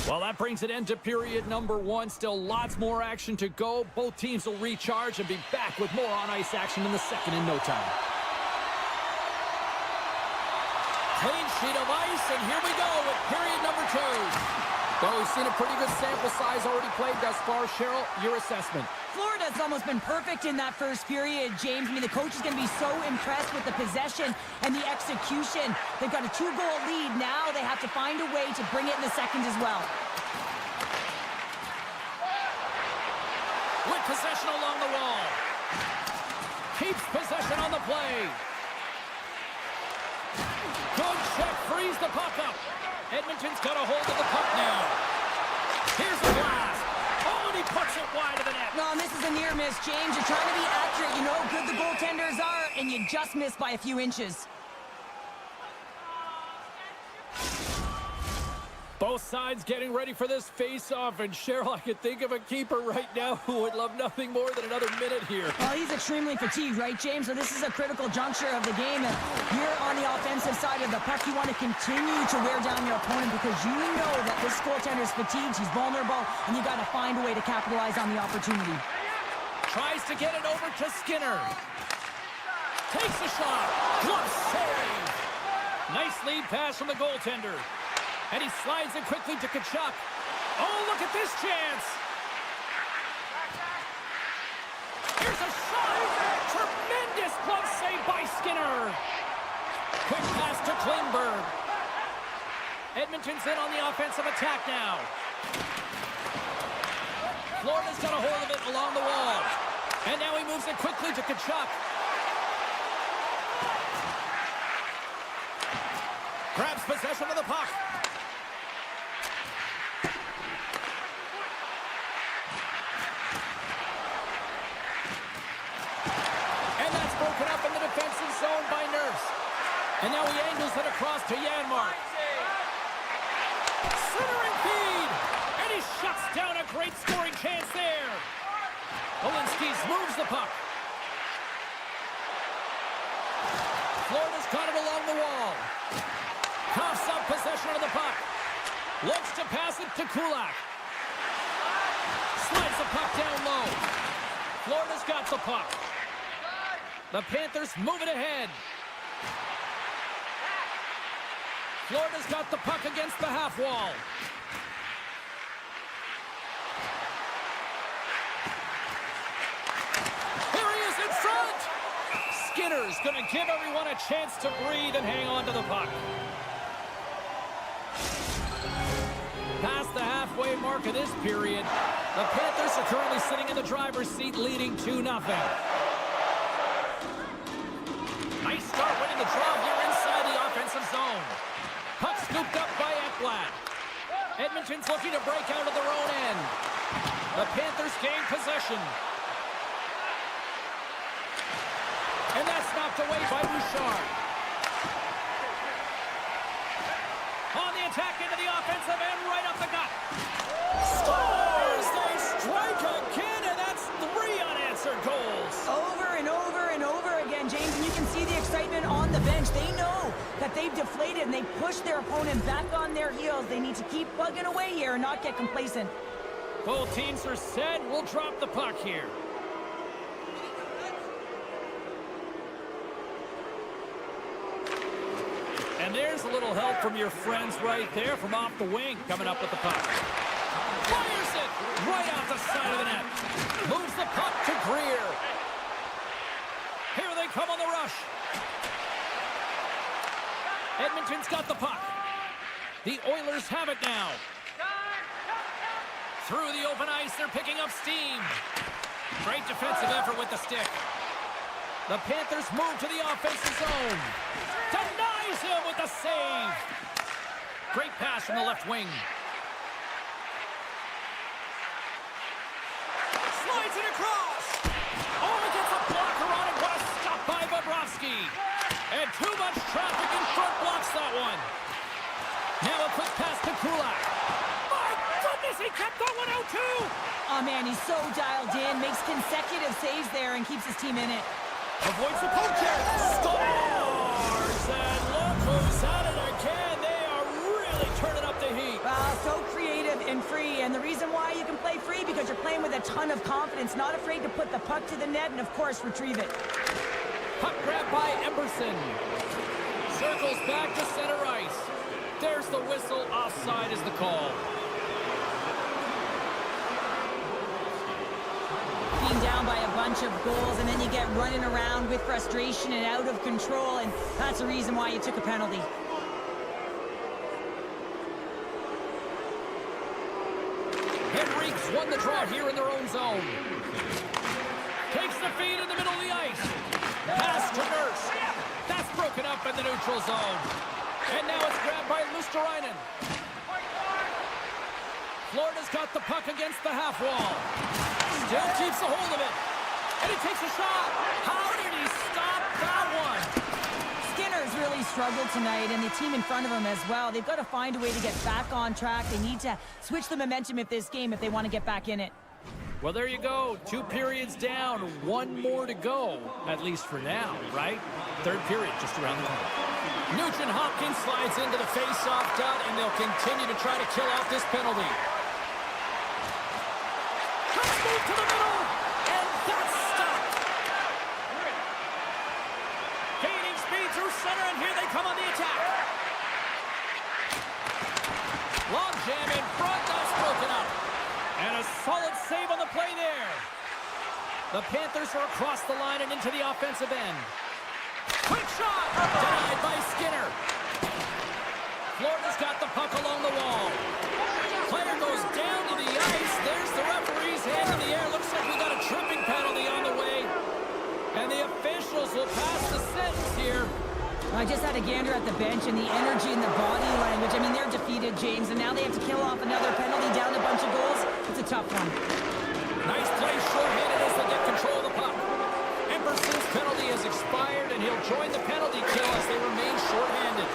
Well, that brings an end to period number 1. Still lots more action to go. Both teams will recharge and be back with more on-ice action in the second in no time. Clean sheet of ice, and here we go with period number 2. Well, we've seen a pretty good sample size already played thus far. Cheryl, your assessment. Florida's almost been perfect in that first period, James. I mean, the coach is going to be so impressed with the possession and the execution. They've got a 2-goal lead. Now they have to find a way to bring it in the second as well. With possession along the wall. Keeps possession on the play. Good check, frees the puck up. Edmonton's got a hold of the puck now. Here's the blast. Oh, and he puts it wide of the net. No, and this is a near miss, James. You're trying to be accurate. You know how good the goaltenders are, and you just missed by a few inches. Both sides getting ready for this face-off, and Cheryl, I could think of a keeper right now who would love nothing more than another minute here. Well, he's extremely fatigued, right, James? So this is a critical juncture of the game, and you're on the offensive side of the puck. You want to continue to wear down your opponent because you know that this goaltender's fatigued, he's vulnerable, and you got to find a way to capitalize on the opportunity. Tries to get it over to Skinner. Takes a shot. Glove save. Nice lead pass from the goaltender. And he slides it quickly to Tkachuk. Oh, look at this chance. Here's a shot. Tremendous glove save by Skinner. Quick pass to Klingberg. Edmonton's in on the offensive attack now. Florida's got a hold of it along the wall. And now he moves it quickly to Tkachuk. Grabs possession of the puck. Broken up in the defensive zone by Nurse. And now he angles it across to Janmark. Centering feed. And he shuts down a great scoring chance there. Olinsky's moves the puck. Florida's got it along the wall. Coughs up possession of the puck. Looks to pass it to Kulak. Slides the puck down low. Florida's got the puck. The Panthers move it ahead. Florida's got the puck against the half wall. Here he is in front. Skinner's going to give everyone a chance to breathe and hang on to the puck. Past the halfway mark of this period, the Panthers are currently sitting in the driver's seat leading 2-0. Nice start winning the draw here inside the offensive zone. Puck scooped up by Ekblad. Edmonton's looking to break out of their own end. The Panthers gain possession. And that's knocked away by Bouchard. On the attack into the offensive end, right up the gut. Scores! They strike again, and that's 3 unanswered goals. Over and over and over again, James, and you can see the excitement on the bench. They know that they've deflated and they pushed their opponent back on their heels. They need to keep plugging away here and not get complacent. Both teams are set. We'll drop the puck here. And there's a little help from your friends right there from off the wing coming up with the puck. Fires it right off the side of the net. Moves the puck to Greer. they come on the rush. Edmonton's got the puck. The Oilers have it now. Through the open ice, they're picking up steam. Great defensive effort with the stick. The Panthers move to the offensive zone. Denies him with the save. Great pass from the left wing. Slides it across. Oh, he gets a blocker on it. What a stop by Bobrovsky. And too much traffic in front blocks that one. Now a quick pass to Kulak. My goodness, he kept that one out too. Oh, man, he's so dialed in. Makes consecutive saves there and keeps his team in it. Avoids the poacher. Scores! And look who's at it again. They are really turning up the heat. So creative and free. And the reason why you can play free, because you're playing with a ton of confidence. Not afraid to put the puck to the net and, of course, retrieve it. Puck grab by Emberson. Circles back to center ice. There's the whistle. Offside is the call. Being down by a bunch of goals, and then you get running around with frustration and out of control, and that's the reason why you took a penalty. Henrique's won the draw here in their own zone. Takes the feed in the middle of the ice. Pass to Nurse. That's broken up in the neutral zone. And now it's grabbed by Lusterainen. Florida's got the puck against the half wall. Still keeps a hold of it. And he takes a shot. How did he stop that one? Skinner's really struggled tonight, and the team in front of him as well. They've got to find a way to get back on track. They need to switch the momentum of this game if they want to get back in it. Well, there you go. 2 periods down, 1 more to go, at least for now, right? Third period just around the corner. Nugent Hopkins slides into the face-off dot, and they'll continue to try to kill off this penalty. Let's move to the middle, and that's stopped. Gaining speed through center, and here they come on the attack. Long jam in front, that's broken up. And a solid save on the play there. The Panthers are across the line and into the offensive end. Quick shot! Denied by Skinner. Florida's got the puck along the wall. Player goes down to the ice. There's the referee's hand in the air. Looks like we got a tripping penalty on the way. And the officials will pass the sentence here. I just had a gander at the bench, and the energy and the body language. I mean, they're defeated, James, and now they have to kill off another penalty, down a bunch of goals. It's a tough one. Nice play, short-handed as they get control of the puck. Emberson's penalty has expired, and he'll join the penalty kill as they remain short-handed.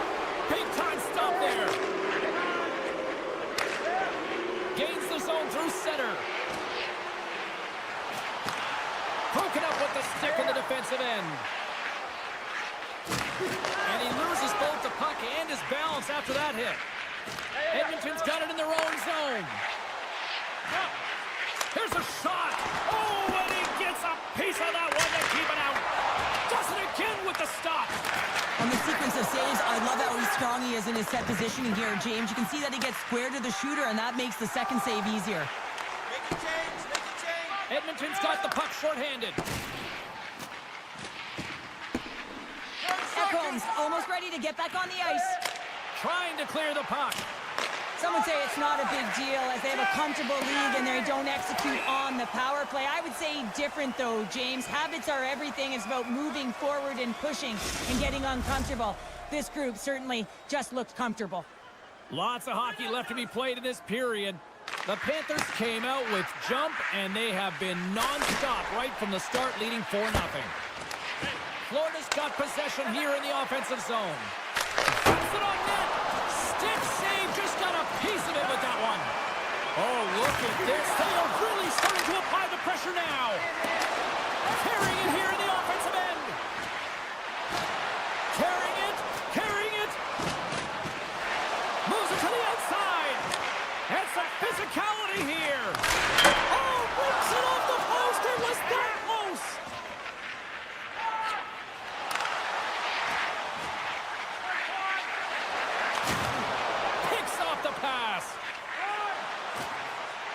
Big-time stop there. Gains the zone through center. Broken up with the stick in the defensive end. And he loses both the puck and his balance after that hit. Edmonton's got it in their own zone. Here's a shot. Oh, and he gets a piece of that one to keep it out. Does it again with the stop. On the sequence of saves, I love how strong he is in his set positioning here, James. You can see that he gets square to the shooter, and that makes the second save easier. Make it change, make it change. Edmonton's got the puck shorthanded. Ekholm's almost ready to get back on the ice. Trying to clear the puck. Some would say it's not a big deal as they have a comfortable league and they don't execute on the power play. I would say different, though, James. Habits are everything. It's about moving forward and pushing and getting uncomfortable. This group certainly just looked comfortable. Lots of hockey left to be played in this period. The Panthers came out with jump, and they have been non-stop right from the start, leading 4-0. Florida's got possession here in the offensive zone. Puts it on net. Stick save, just got a piece of it with that one. Oh, look at this. They are really starting to apply the pressure now. Carrying it here in the offensive end. Carrying it. Moves it to the outside. And some physicality here. Oh, breaks it off the post. It was that close. Picks off the pass.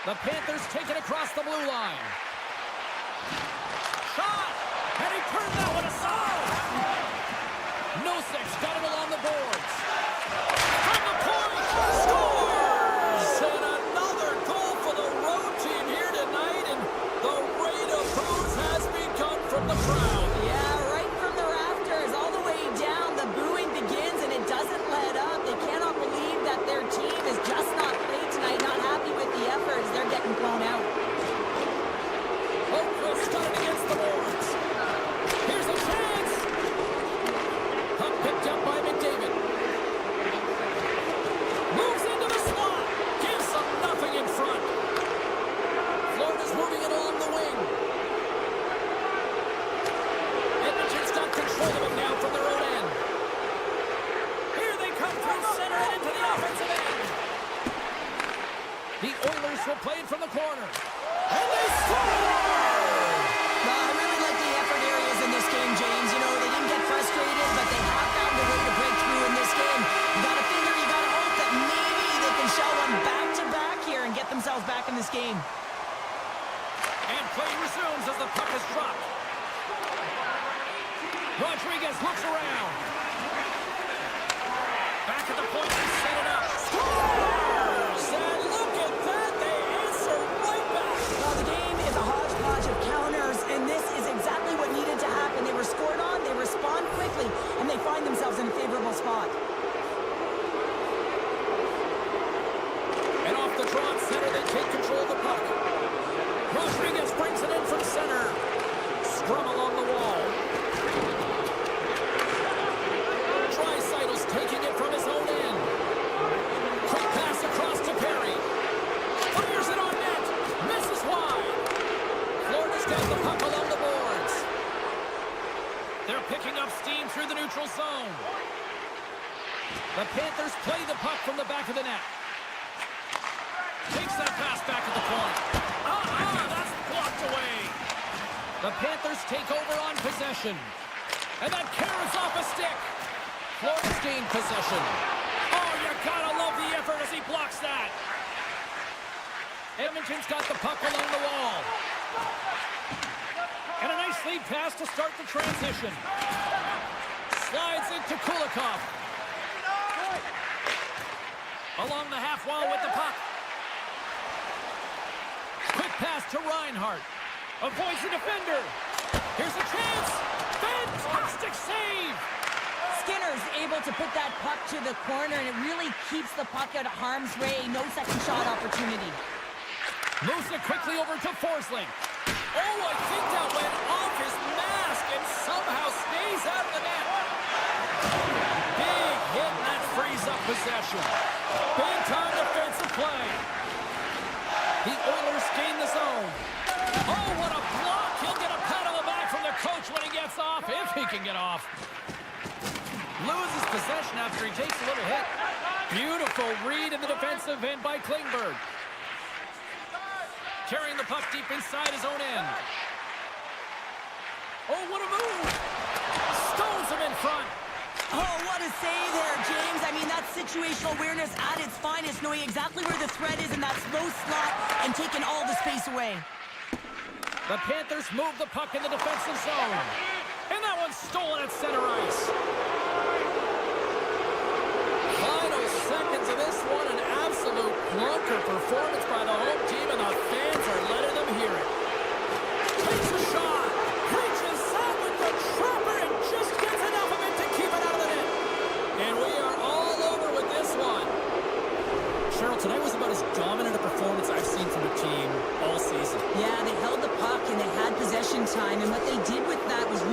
The Panthers take it across the blue line. Shot! And he turned that one aside. 6, got it along the boards. From the point, scores! And another goal for the road team here tonight, and the rain of boos has begun from the crowd. Yeah, right from the rafters, all the way down, the booing begins, and it doesn't let up. They cannot believe that their team is just not played tonight, not happy with the efforts. They're getting blown out. Oakville starting against the boards. Here's a chance. Puck picked up by McDavid. Moves into the slot. Gives them nothing in front. Florida's moving it along the wing. Edmonton's got control of it now from their own end. Here they come through center and into the offensive end. The Oilers will play it from the corner. And they score! Well, I really like the effort areas in this game, James. You know, they didn't get frustrated, but they have found a way to break through in this game. You got to figure, you got to hope that maybe they can shell one back-to-back here and get themselves back in this game. And play resumes as the puck is dropped. Rodriguez looks around. Back at the point, they set it up. Scores! And look at that, they answer right back. Well, the game is a hodgepodge of counters, and this is exactly what needed to happen. They were scored on, they respond quickly, and they find themselves in a favorable spot. And off the draw at center, they take control of the puck. Rodriguez brings it in from center. Scrum along the wall. Draisaitl taking it from his own end. Quick pass across to Perry. Fires it on net. Misses wide. Florida's got the puck along the boards. They're picking up steam through the neutral zone. The Panthers play the puck from the back of the net. Takes that pass back at the point. That's blocked away. The Panthers take over on possession. And that carries off a stick. Florida's gained possession. Oh, you gotta love the effort as he blocks that. Edmonton's got the puck along the wall. And a nice lead pass to start the transition. Slides into Kulikov. Along the half wall with the puck. Quick pass to Reinhart. Avoids the defender. Here's a chance. Fantastic save. Skinner's able to put that puck to the corner, and it really keeps the puck out of harm's way. No second shot opportunity. Moves it quickly over to Forsling. Oh, I think that went off his mask and somehow stays out of the net. Big hit, and that frees up possession. Big time defensive play. The Oilers gain the zone. Oh, what a block. He'll get a pat on the back from the coach when he gets off, if he can get off. Loses possession after he takes a little hit. Beautiful read in the defensive end by Klingberg. Carrying the puck deep inside his own end. Oh, what a move. Stones him in front. Oh, what a save there, James. I mean, that's situational awareness at its finest, knowing exactly where the threat is in that slow slot and taking all the space away. The Panthers move the puck in the defensive zone. And that one's stolen at center ice. Final seconds of this one, an absolute clunker performance by the home team, and the fans are letting them hear it. Takes a shot. Reaches out with the trapper and just gets enough of it to keep it out of the net. And we are all over with this one. Cheryl, tonight was about as dominant a performance I've seen from a team all season. Yeah, they held the puck and they had possession time, and what they did with that was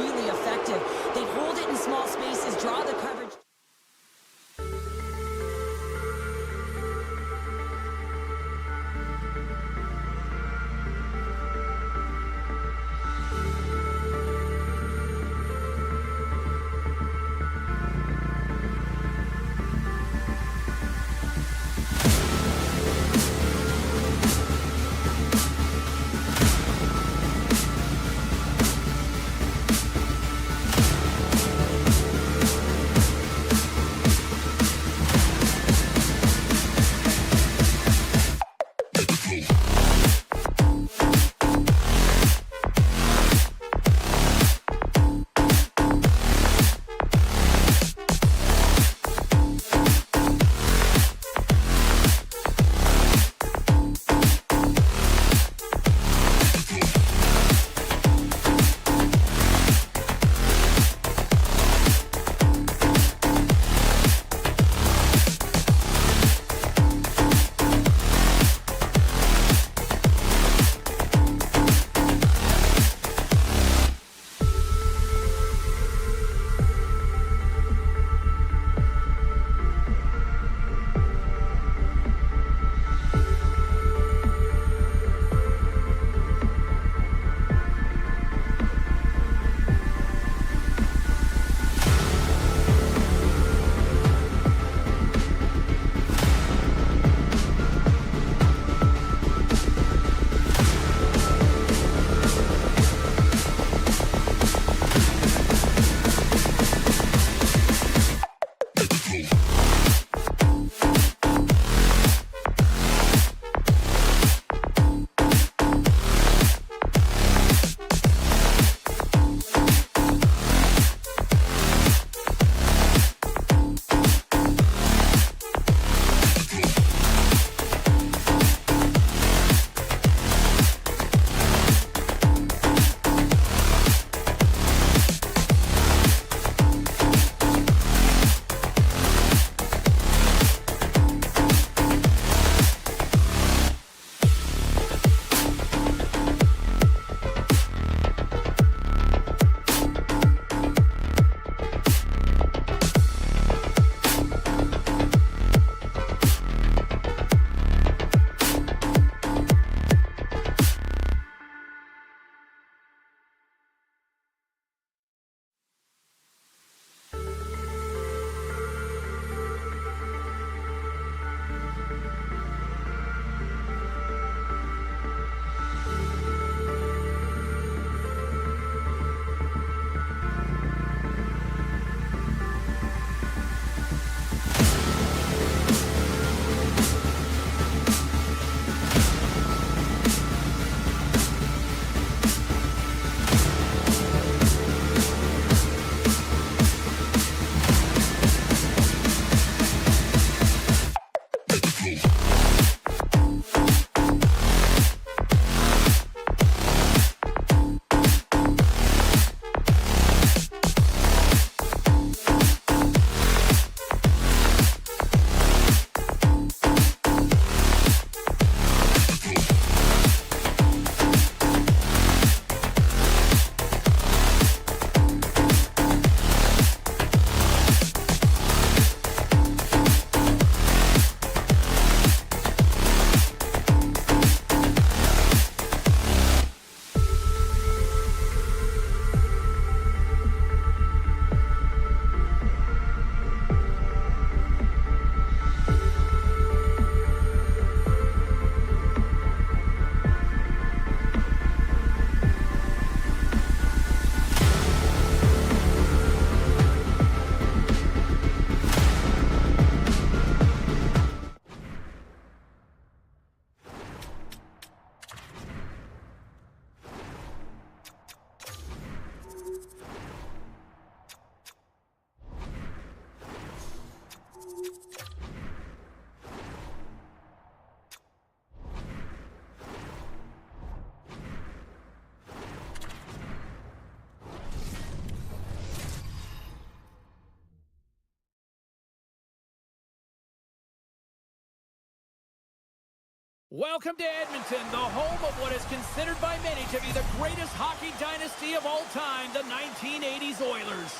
Welcome to Edmonton, the home of what is considered by many to be the greatest hockey dynasty of all time, the 1980s Oilers.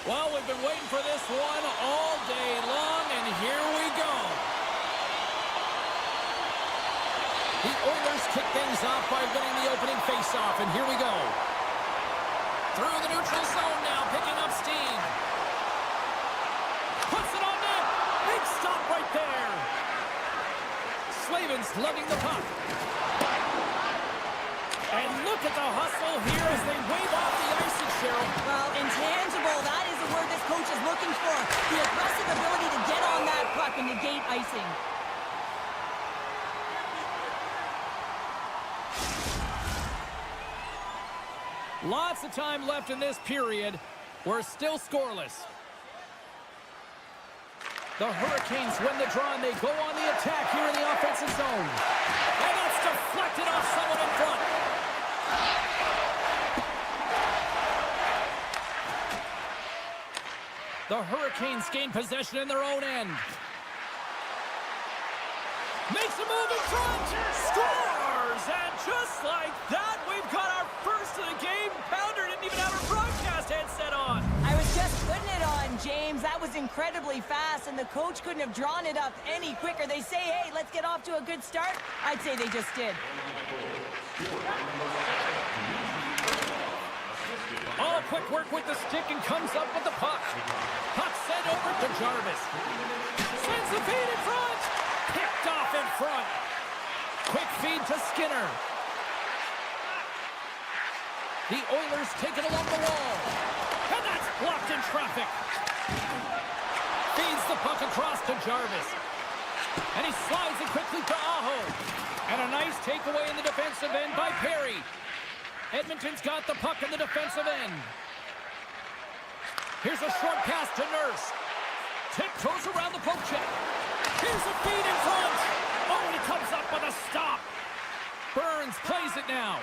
Well, we've been waiting for this one all day long, and here we go. The Oilers kick things off by winning the opening faceoff, and here we go. Through the neutral zone now, picking up steam. Puts it on net. Big stop right there. Slavin's lugging the puck. And look at the hustle here as they wave off the icing, Cheryl. Well, intangible, that is the word this coach is looking for. The aggressive ability to get on that puck and negate icing. Lots of time left in this period. We're still scoreless. The Hurricanes win the draw, and they go on the attack here in the offensive zone. And that's deflected off someone in front. The Hurricanes gain possession in their own end. Makes a move in front. Scores! And just like that, we've got our first of the game. Pounder didn't even have her broadcast headset on. I was just putting it on, James. That was incredibly fast, and the coach couldn't have drawn it up any quicker. They say, hey, let's get off to a good start. I'd say they just did. All quick work with the stick and comes up with the puck. Puck sent over to Jarvis. Sends the feed in front. Picked off in front. Quick feed to Skinner. The Oilers take it along the wall. And that's blocked in traffic. Feeds the puck across to Jarvis. And he slides it quickly to Aho. And a nice takeaway in the defensive end by Perry. Edmonton's got the puck in the defensive end. Here's a short pass to Nurse. Tiptoes around the poke check. Here's a feed in front. Oh, and he comes up with a stop. Burns plays it now.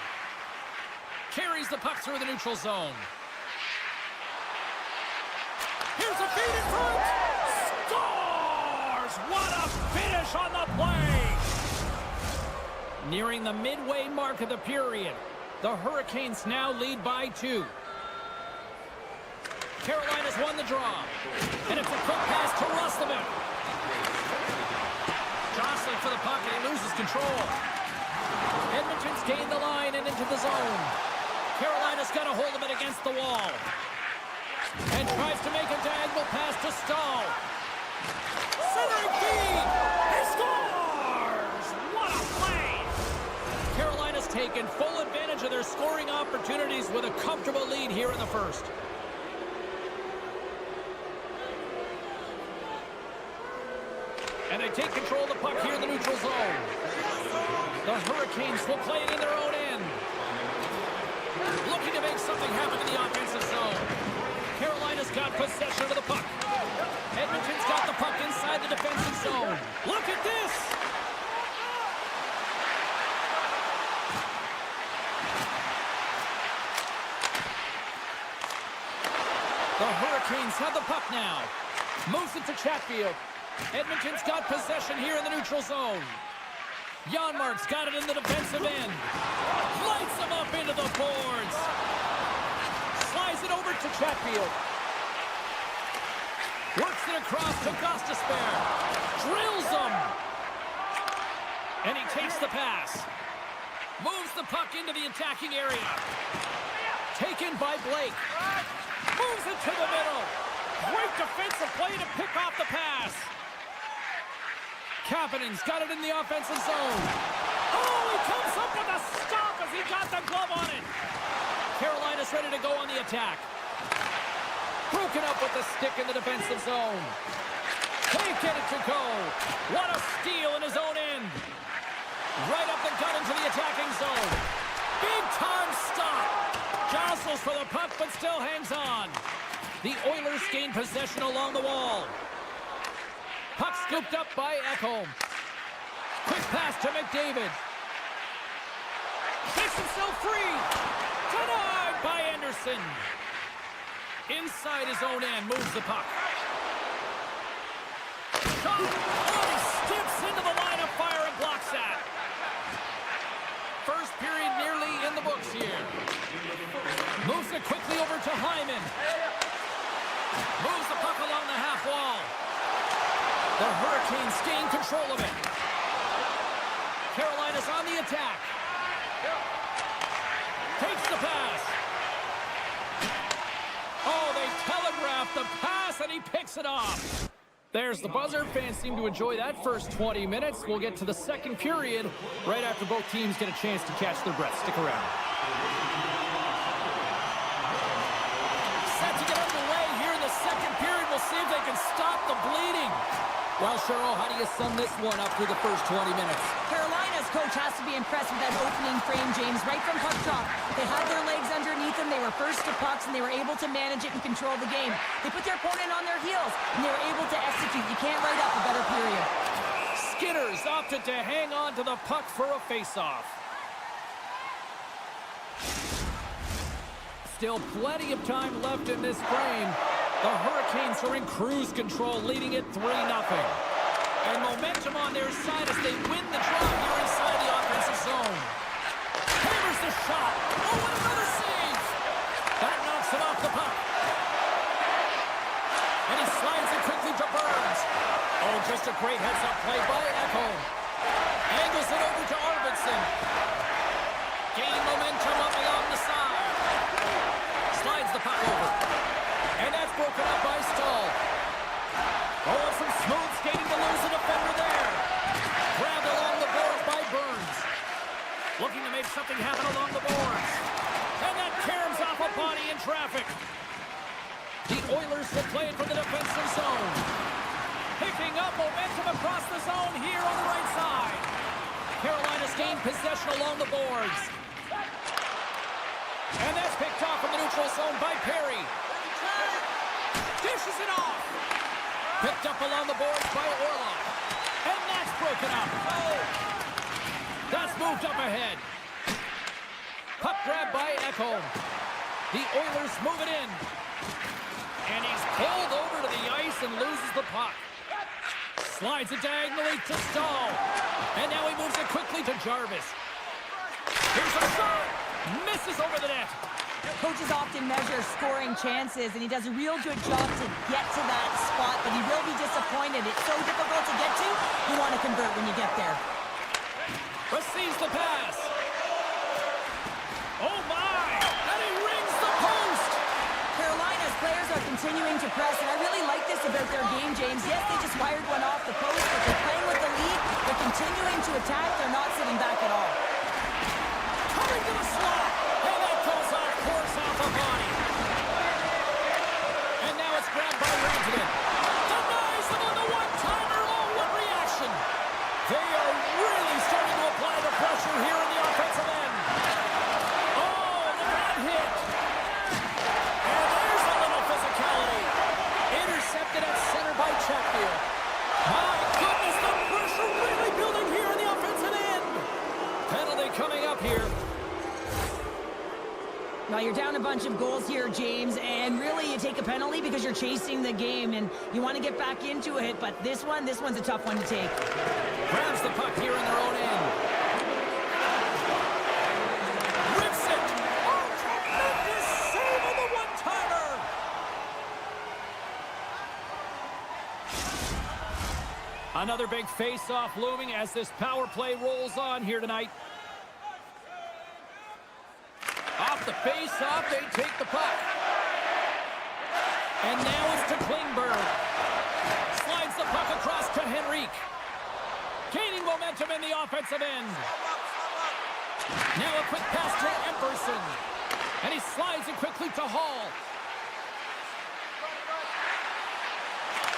Carries the puck through the neutral zone. Here's a feed in front. Scores! What a finish on the play! Nearing the midway mark of the period, the Hurricanes now lead by 2. Carolina's won the draw. And it's a quick pass to Rustleman. Jostling for the puck, and he loses control. Edmonton's gained the line and into the zone. Carolina's got a hold of it against the wall. And tries to make a diagonal pass to Stahl. Centering feed! He scores! What a play! Carolina's taken full advantage of their scoring opportunities with a comfortable lead here in the first. And they take control of the puck here in the neutral zone. The Hurricanes will play it in their own end. Looking to make something happen in the offensive zone. Carolina's got possession of the puck. Edmonton's got the puck inside the defensive zone. Look at this! The Hurricanes have the puck now. Moves it to Chatfield. Edmonton's got possession here in the neutral zone. Janmark's got it in the defensive end. Lights him up into the boards. Slides it over to Chatfield. Works it across to Gostisbehere. Drills him. And he takes the pass. Moves the puck into the attacking area. Taken by Blake. Moves it to the middle. Great defensive play to pick off the pass. Kapanen's got it in the offensive zone. Oh, he comes up with a stop as he got the glove on it. Carolina's ready to go on the attack. Broken up with the stick in the defensive zone. Can't get it to go. What a steal in his own end. Right up the gut into the attacking zone. Big time stop. Jostles for the puck, but still hangs on. The Oilers gain possession along the wall. Puck scooped up by Ekholm. Quick pass to McDavid. Takes himself free. Denied by Anderson. Inside his own end, moves the puck. Shot. Oh, he steps into the line of fire. the books here. Moves it quickly over to Hyman. Moves the puck along the half wall. The Hurricanes gain control of it. Carolina's on the attack. Takes the pass. Oh, they telegraphed the pass, and he picks it off. There's the buzzer. Fans seem to enjoy that first 20 minutes. We'll get to the second period right after both teams get a chance to catch their breath. Stick around. Set to get underway here in the second period. We'll see if they can stop the bleeding. Well, Cheryl, how do you sum this one up through the first 20 minutes? Carolina's coach has to be impressed with that opening frame, James, right from puck drop. They had their legs underneath them. They were first to pucks, and they were able to manage it and control the game. They put their opponent on their heels, and they were able to execute. You can't write up a better period. Skinner's opted to hang on to the puck for a face-off. Still plenty of time left in this frame. The Hurricanes are in cruise control, leading it 3-0. And momentum on their side as they win the draw here inside the offensive zone. Hammers the shot. Oh, and another save! That knocks it off the puck. And he slides it quickly to Burns. Oh, just a great heads-up play by Echo. Angles it over to Arvidsson. Gaining momentum up along the side. Slides the puck over. And that's broken up by Stahl. Oh, some smooth skating to lose a defender there. Grabbed along the boards by Burns. Looking to make something happen along the boards. And that caroms off a body in traffic. The Oilers will play it from the defensive zone. Picking up momentum across the zone here on the right side. Carolina's gained possession along the boards. And that's picked off from the neutral zone by Perry. Dishes it off. Picked up along the boards by Orlov. And that's broken up. That's moved up ahead. Puck grab by Ekholm. The Oilers move it in. And he's pulled over to the ice and loses the puck. Slides it diagonally to Stahl. And now he moves it quickly to Jarvis. Here's a shot. Misses over the net. Coaches often measure scoring chances, and he does a real good job to get to that spot, but he will be disappointed. It's so difficult to get to. You want to convert when you get there. Receives the pass. Oh, my! And he rings the post! Carolina's players are continuing to press, and I really like this about their game, James. Yes, they just wired one off the post, but they're playing with the lead. They're continuing to attack. They're not sitting back at all. Coming to the slot. And that goes off course off a body. And now it's grabbed by Rantanen. Denies him on the one-timer. Oh, what reaction. They are really starting to apply the pressure here in the offensive end. Oh, the bad hit. And there's a little physicality. Intercepted at center by Chatfield. My goodness, the pressure really building here in the offensive end. Penalty coming up here. Now, you're down a bunch of goals here, James, and really you take a penalty because you're chasing the game, and you want to get back into it, but this one's a tough one to take. Grabs the puck here in their own end. Rips it! Oh, tremendous save on the one-timer! Another big face-off looming as this power play rolls on here tonight. Off the face-off, they take the puck. And now it's to Klingberg. Slides the puck across to Henrique. Gaining momentum in the offensive end. Now a quick pass to Emberson. And he slides it quickly to Hall.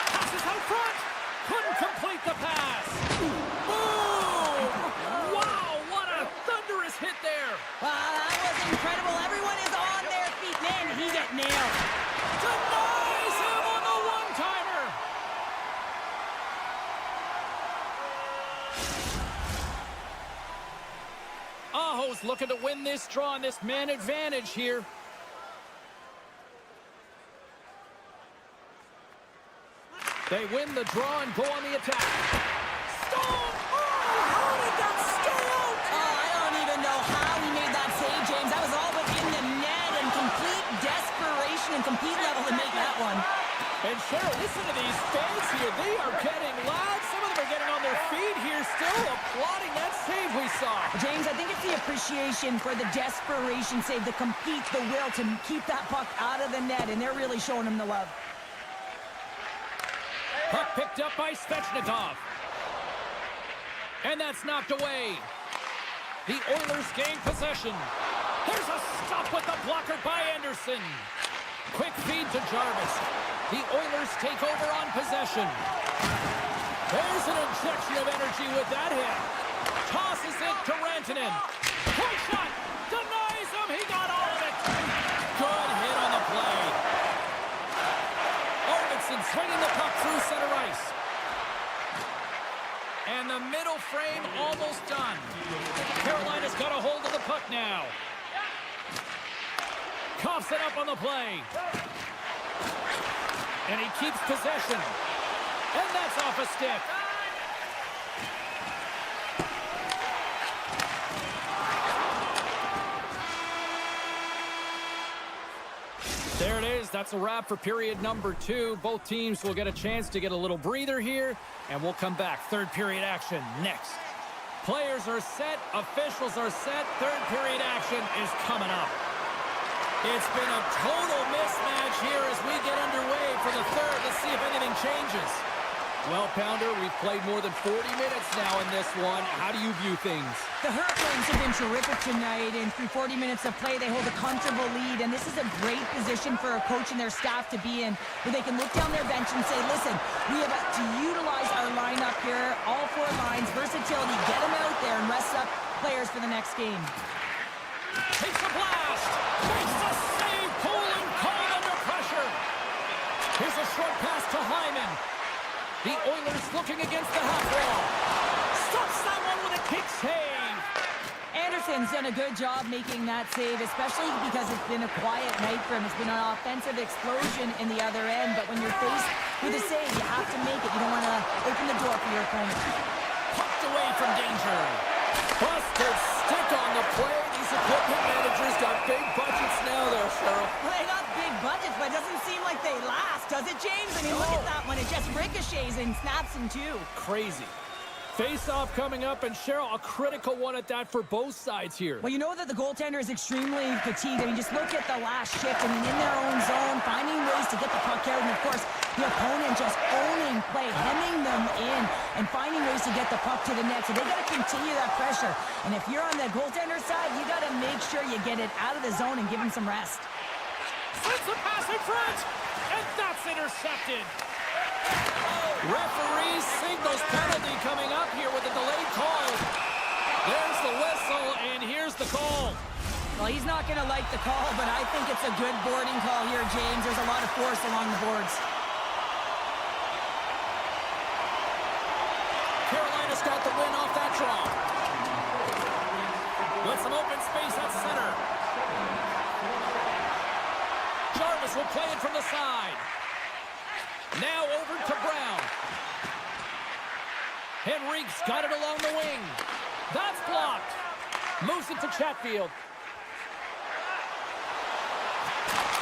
Passes out front. Couldn't complete the pass. Boom! Wow, what a thunderous hit there. Wow, that was incredible. Everyone is on their feet. Man, he got nailed. Denies him on the one-timer. Aho's looking to win this draw on this man advantage here. They win the draw and go on the attack. Stone! Oh, how did that stay out? Oh, I don't even know how he made that save, James. desperation and compete level to make that one. And Cheryl, listen to these fans here. They are getting loud. Some of them are getting on their feet here, still applauding that save we saw. James, I think it's the appreciation for the desperation save, the compete, the will to keep that puck out of the net, and they're really showing him the love. Puck picked up by Svechnikov. And that's knocked away. The Oilers gain possession. There's a stop with the blocker by Anderson. Quick feed to Jarvis. The Oilers take over on possession. There's an injection of energy with that hit. Tosses it to Rantanen. Quick shot. Denies him. He got all of it. Good hit on the play. Arvidsson swinging the puck through center ice. And the middle frame almost done. Carolina's got a hold of the puck now. Coughs it up on the play. And he keeps possession. And that's off a stick. There it is. That's a wrap for period number 2. Both teams will get a chance to get a little breather here, and we'll come back. Third period action next. Players are set. Officials are set. Third period action is coming up. It's been a total mismatch here as we get underway for the third. Let's see if anything changes. Well, Pounder, we've played more than 40 minutes now in this one. How do you view things? The Hurricanes have been terrific tonight, and through 40 minutes of play, they hold a comfortable lead, and this is a great position for a coach and their staff to be in, where they can look down their bench and say, listen, we have to utilize our lineup here, all 4 lines, versatility, get them out there and rest up players for the next game. Takes a blast! Makes a save! Cool and calm under pressure! Here's a short pass to Hyman. The Oilers looking against the half wall. Stops that one with a kick save. Anderson's done a good job making that save, especially because it's been a quiet night for him. It's been an offensive explosion in the other end, but when you're faced with a save, you have to make it. You don't want to open the door for your opponent. Pucked away from danger. Busted stick on the play. These equipment managers got big budgets now there, Cheryl. Well, they got big budgets, but it doesn't seem like they last, does it, James? I mean, look at that one. It just ricochets and snaps in two. Crazy. Face-off coming up, and Cheryl, a critical one at that for both sides here. Well, you know that the goaltender is extremely fatigued. I mean, just look at the last shift. I mean, in their own zone, finding ways to get the puck out, and of course, the opponent just owning play, hemming them in, and finding ways to get the puck to the net. So they got to continue that pressure. And if you're on the goaltender side, you got to make sure you get it out of the zone and give him some rest. Sends the pass in front, and that's intercepted. Referee signals penalty coming up here with a delayed call. There's the whistle, and here's the call. Well, he's not going to like the call, but I think it's a good boarding call here, James. There's a lot of force along the boards. Carolina's got the win off that draw. With some open space at center. Jarvis will play it from the side. Now over to Brown. Henrique's got it along the wing. That's blocked. Moves it to Chatfield.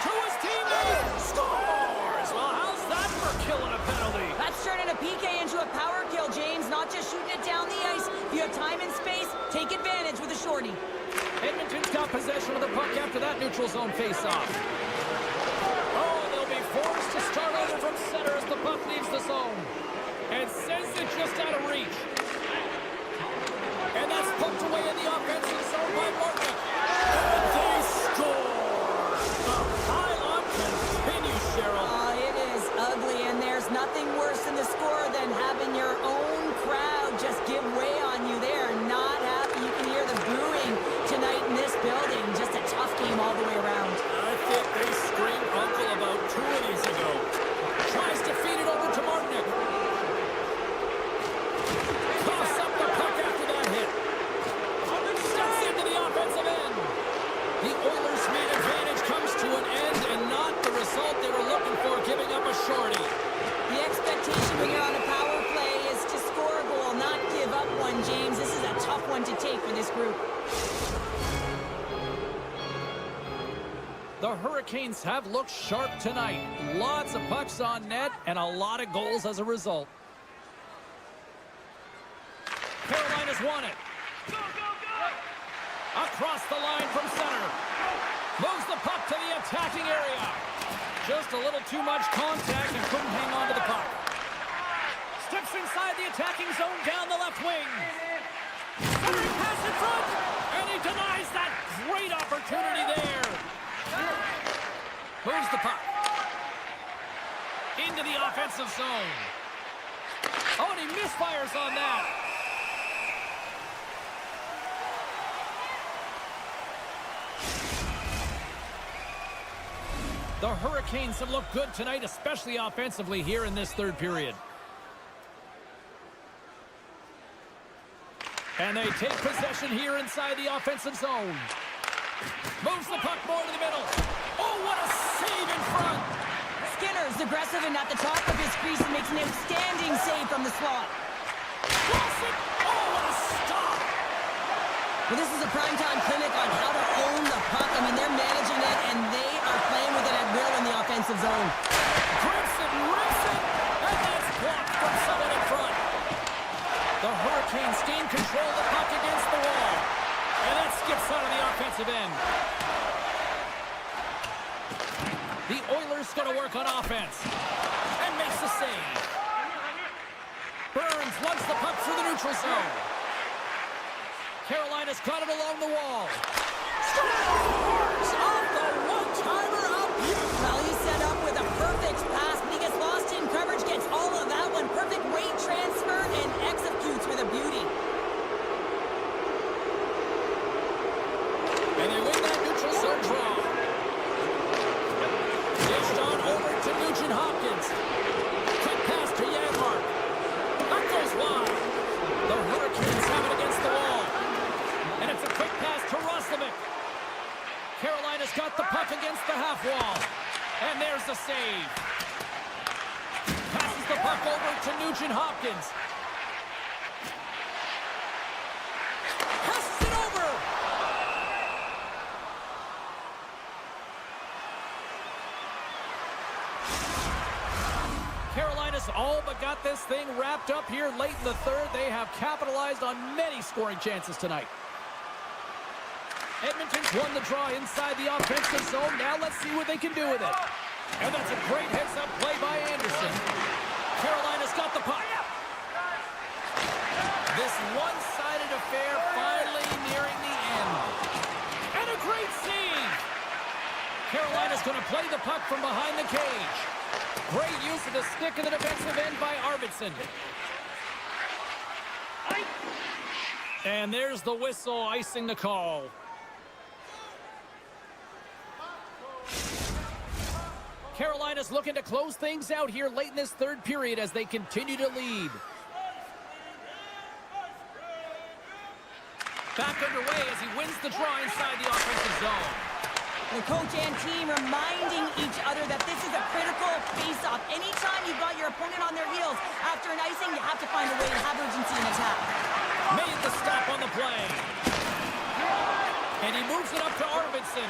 To his teammate. Scores! Well, how's that for killing a penalty? That's turning a PK into a power kill, James. Not just shooting it down the ice. If you have time and space, take advantage with a shorty. Edmonton's got possession of the puck after that neutral zone faceoff. Oh, they'll be forced to start over from center as the puck leaves the zone. And sends it just out of reach. And that's poked away in the offensive zone by Martin. And they score! The pile-on continues, Cheryl. It is ugly, and there's nothing worse in the score than having your own crowd just give way on you. They are not happy. You can hear the booing tonight in this building. Just a tough game all the way around. I think they screamed uncle about 2 innings ago. Tries to feed it over to Martinick. Toss up the puck after that hit. Steps into the offensive end. The Oilers' main advantage comes to an end, and not the result they were looking for, giving up a shorty. The expectation when you're on a power play is to score a goal, not give up one, James. This is a tough one to take for this group. The Hurricanes have looked sharp tonight. Lots of pucks on net and a lot of goals as a result. Carolina's won it. Across the line from center. Moves the puck to the attacking area. Just a little too much contact and couldn't hang on to the puck. Steps inside the attacking zone down the left wing. Centering pass in front. And he denies that great opportunity there. Moves the puck. Into the offensive zone. Oh, and he misfires on that. The Hurricanes have looked good tonight, especially offensively here in this third period. And they take possession here inside the offensive zone. Moves the puck more to the middle. Oh, what a save in front. Skinner's aggressive and at the top of his crease and makes an outstanding save from the slot. Wilson! Oh, what a stop! Well, this is a primetime clinic on how to own the puck. I mean, they're managing it, and they are playing with it at will in the offensive zone. Grimson rips it, and that's blocked from someone in front. The Hurricanes gain control of the puck against the wall. And that skips out of the offensive end. The Oilers going to work on offense. And makes the save. Burns lugs the puck through the neutral zone. Carolina's got it along the wall. Scores! Off the one-timer out. Well, he's set up with a perfect pass, but he gets lost in coverage, gets all of that one. Perfect weight transfer and executes with a beauty. And they win that neutral zone draw. Dished on over to Nugent-Hopkins. Quick pass to Janmark. That goes wide. The Hurricanes have it against the wall. And it's a quick pass to Roslovic. Carolina's got the puck against the half wall. And there's the save. Passes the puck over to Nugent-Hopkins. Passes it over. Carolina's all but got this thing wrapped up here late in the third. They have capitalized on many scoring chances tonight. Edmonton's won the draw inside the offensive zone. Now let's see what they can do with it. And that's a great heads-up play by Anderson. Carolina's got the puck. This one-sided affair finally nearing the end. And a great save. Carolina's going to play the puck from behind the cage. Great use of the stick in the defensive end by Arvidsson. And there's the whistle icing the call. Carolina's looking to close things out here late in this third period as they continue to lead. Back underway as he wins the draw inside the offensive zone. The coach and team reminding each other that this is a critical face-off. Anytime you've got your opponent on their heels after an icing, you have to find a way to have urgency in attack. Made the stop on the play. And he moves it up to Arvidsson.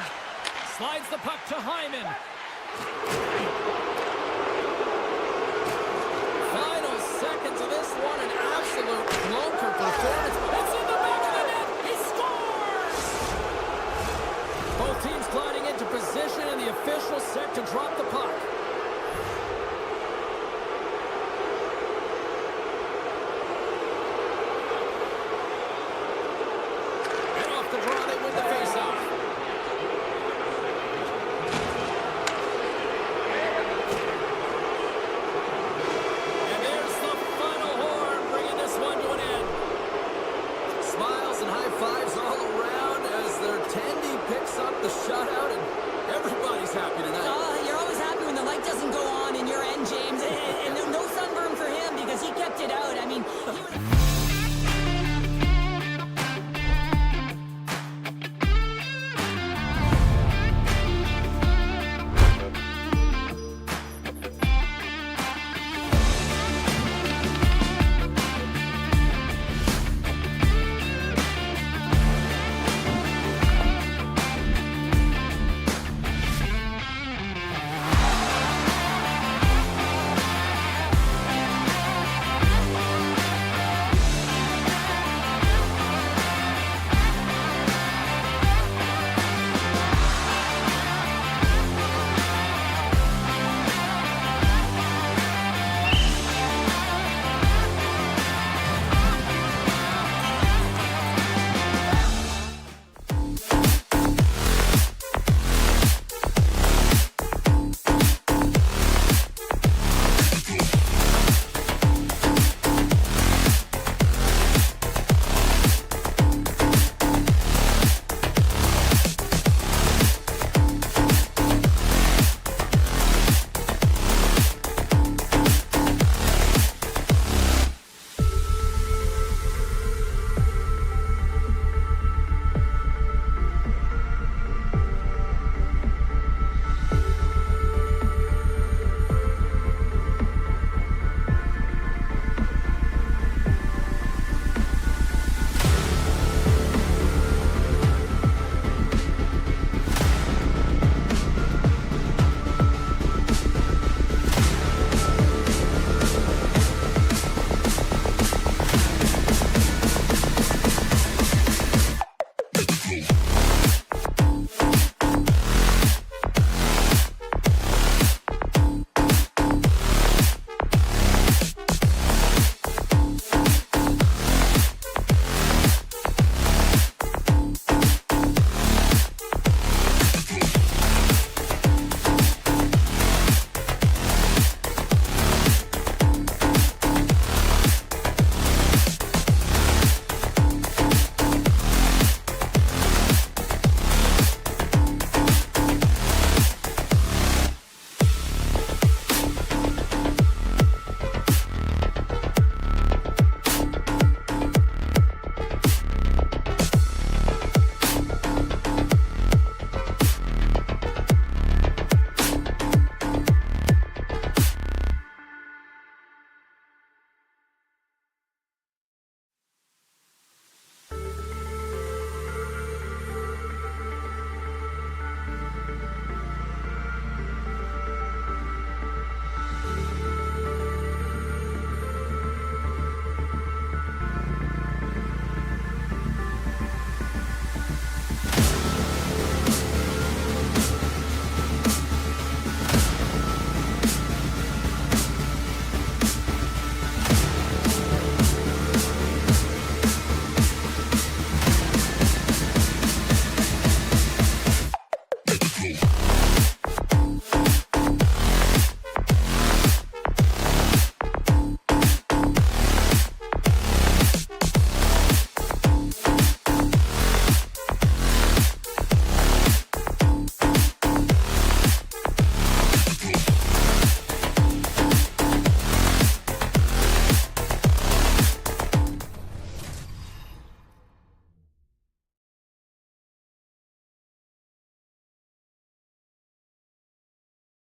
Slides the puck to Hyman. Final seconds of this one, an absolute clunker performance. It's in the back of the net. He scores! Both teams gliding into position, and the official set to drop the puck. And off the draw, they win the faceoff. You're always happy when the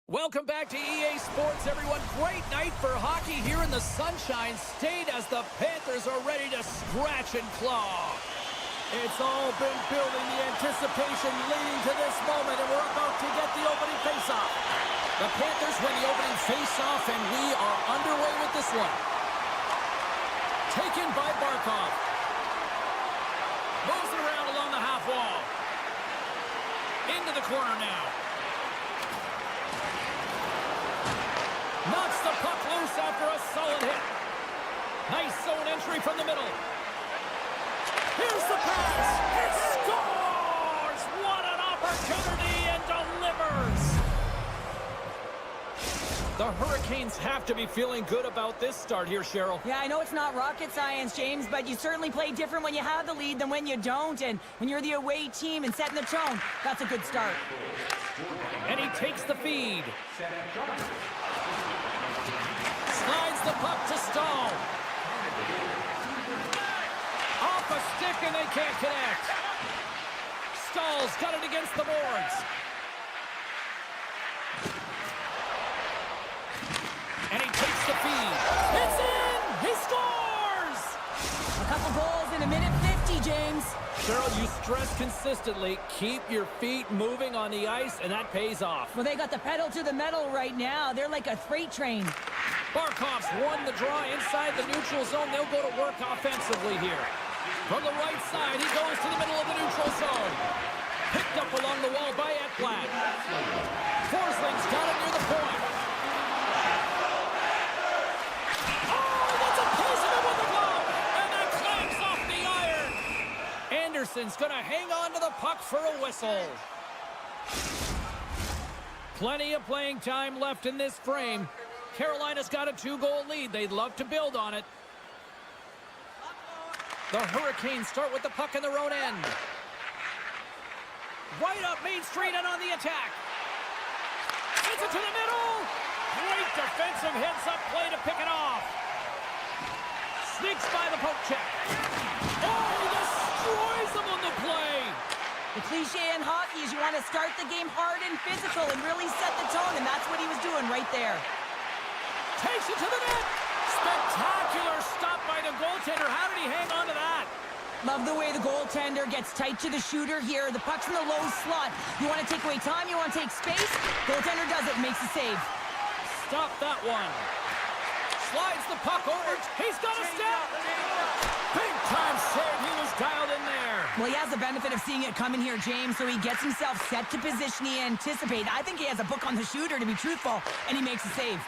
Welcome back to EA Sports, everyone. Great night for hockey here in the Sunshine State as the Panthers are ready to scratch and claw. It's all been building, the anticipation leading to this moment, and we're about to get the opening faceoff. The Panthers win the opening faceoff, and we are underway with this one. Taken by Barkov. Moves it around along the half wall. Into the corner now. Knocks the puck loose after a solid hit. Nice zone entry from the middle. Here's the pass. He scores! What an opportunity, and delivers! The Hurricanes have to be feeling good about this start here, Cheryl. Yeah, I know it's not rocket science, James, but you certainly play different when you have the lead than when you don't. And when you're the away team and setting the tone, that's a good start. And he takes the feed. Slides the puck to Stahl. Off a stick and they can't connect. Stahl's got it against the boards. And he takes the feed. It's in! He scores! A couple goals in a minute 50, James. Cheryl, you stress consistently, keep your feet moving on the ice, and that pays off. Well, they got the pedal to the metal right now. They're like a freight train. Barkov's won the draw inside the neutral zone. They'll go to work offensively here. From the right side, he goes to the middle of the neutral zone. Picked up along the wall by Ekblad. Forsling's got it near the point. Oh, that's a piece of it with the glove! And that clanks off the iron! Anderson's gonna hang on to the puck for a whistle. Plenty of playing time left in this frame. Carolina's got a 2-goal lead. They'd love to build on it. The Hurricanes start with the puck in their own end. Right up Main Street and on the attack. Gets it to the middle. Great defensive heads-up play to pick it off. Sneaks by the poke check. Oh, he destroys them on the play. The cliche in hockey is you want to start the game hard and physical and really set the tone, and that's what he was doing right there. Takes it to the net. Spectacular stop by the goaltender. How did he hang on to that? Love the way the goaltender gets tight to the shooter here. The puck's in the low slot. You want to take away time, you want to take space. Goaltender does it and makes the save. Stop that one. Slides the puck over. He's got a step. Big time save. He was dialed in there. Well, he has the benefit of seeing it coming here, James, so he gets himself set to position he anticipated. I think he has a book on the shooter, to be truthful, and he makes a save.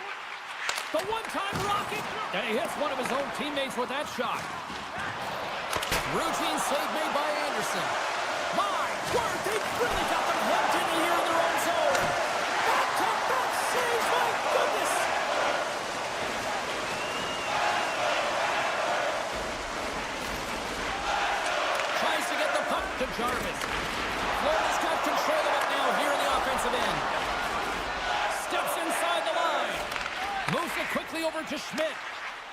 The one-time rocket, and he hits one of his own teammates with that shot. Routine save made by Anderson. My word, they really got them hemmed in here in their own zone. Back-to-back saves, my goodness. Tries to get the puck to Jarvis. Florida's got control of it now here in the offensive end. Steps inside the line. Moves it quickly over to Schmidt.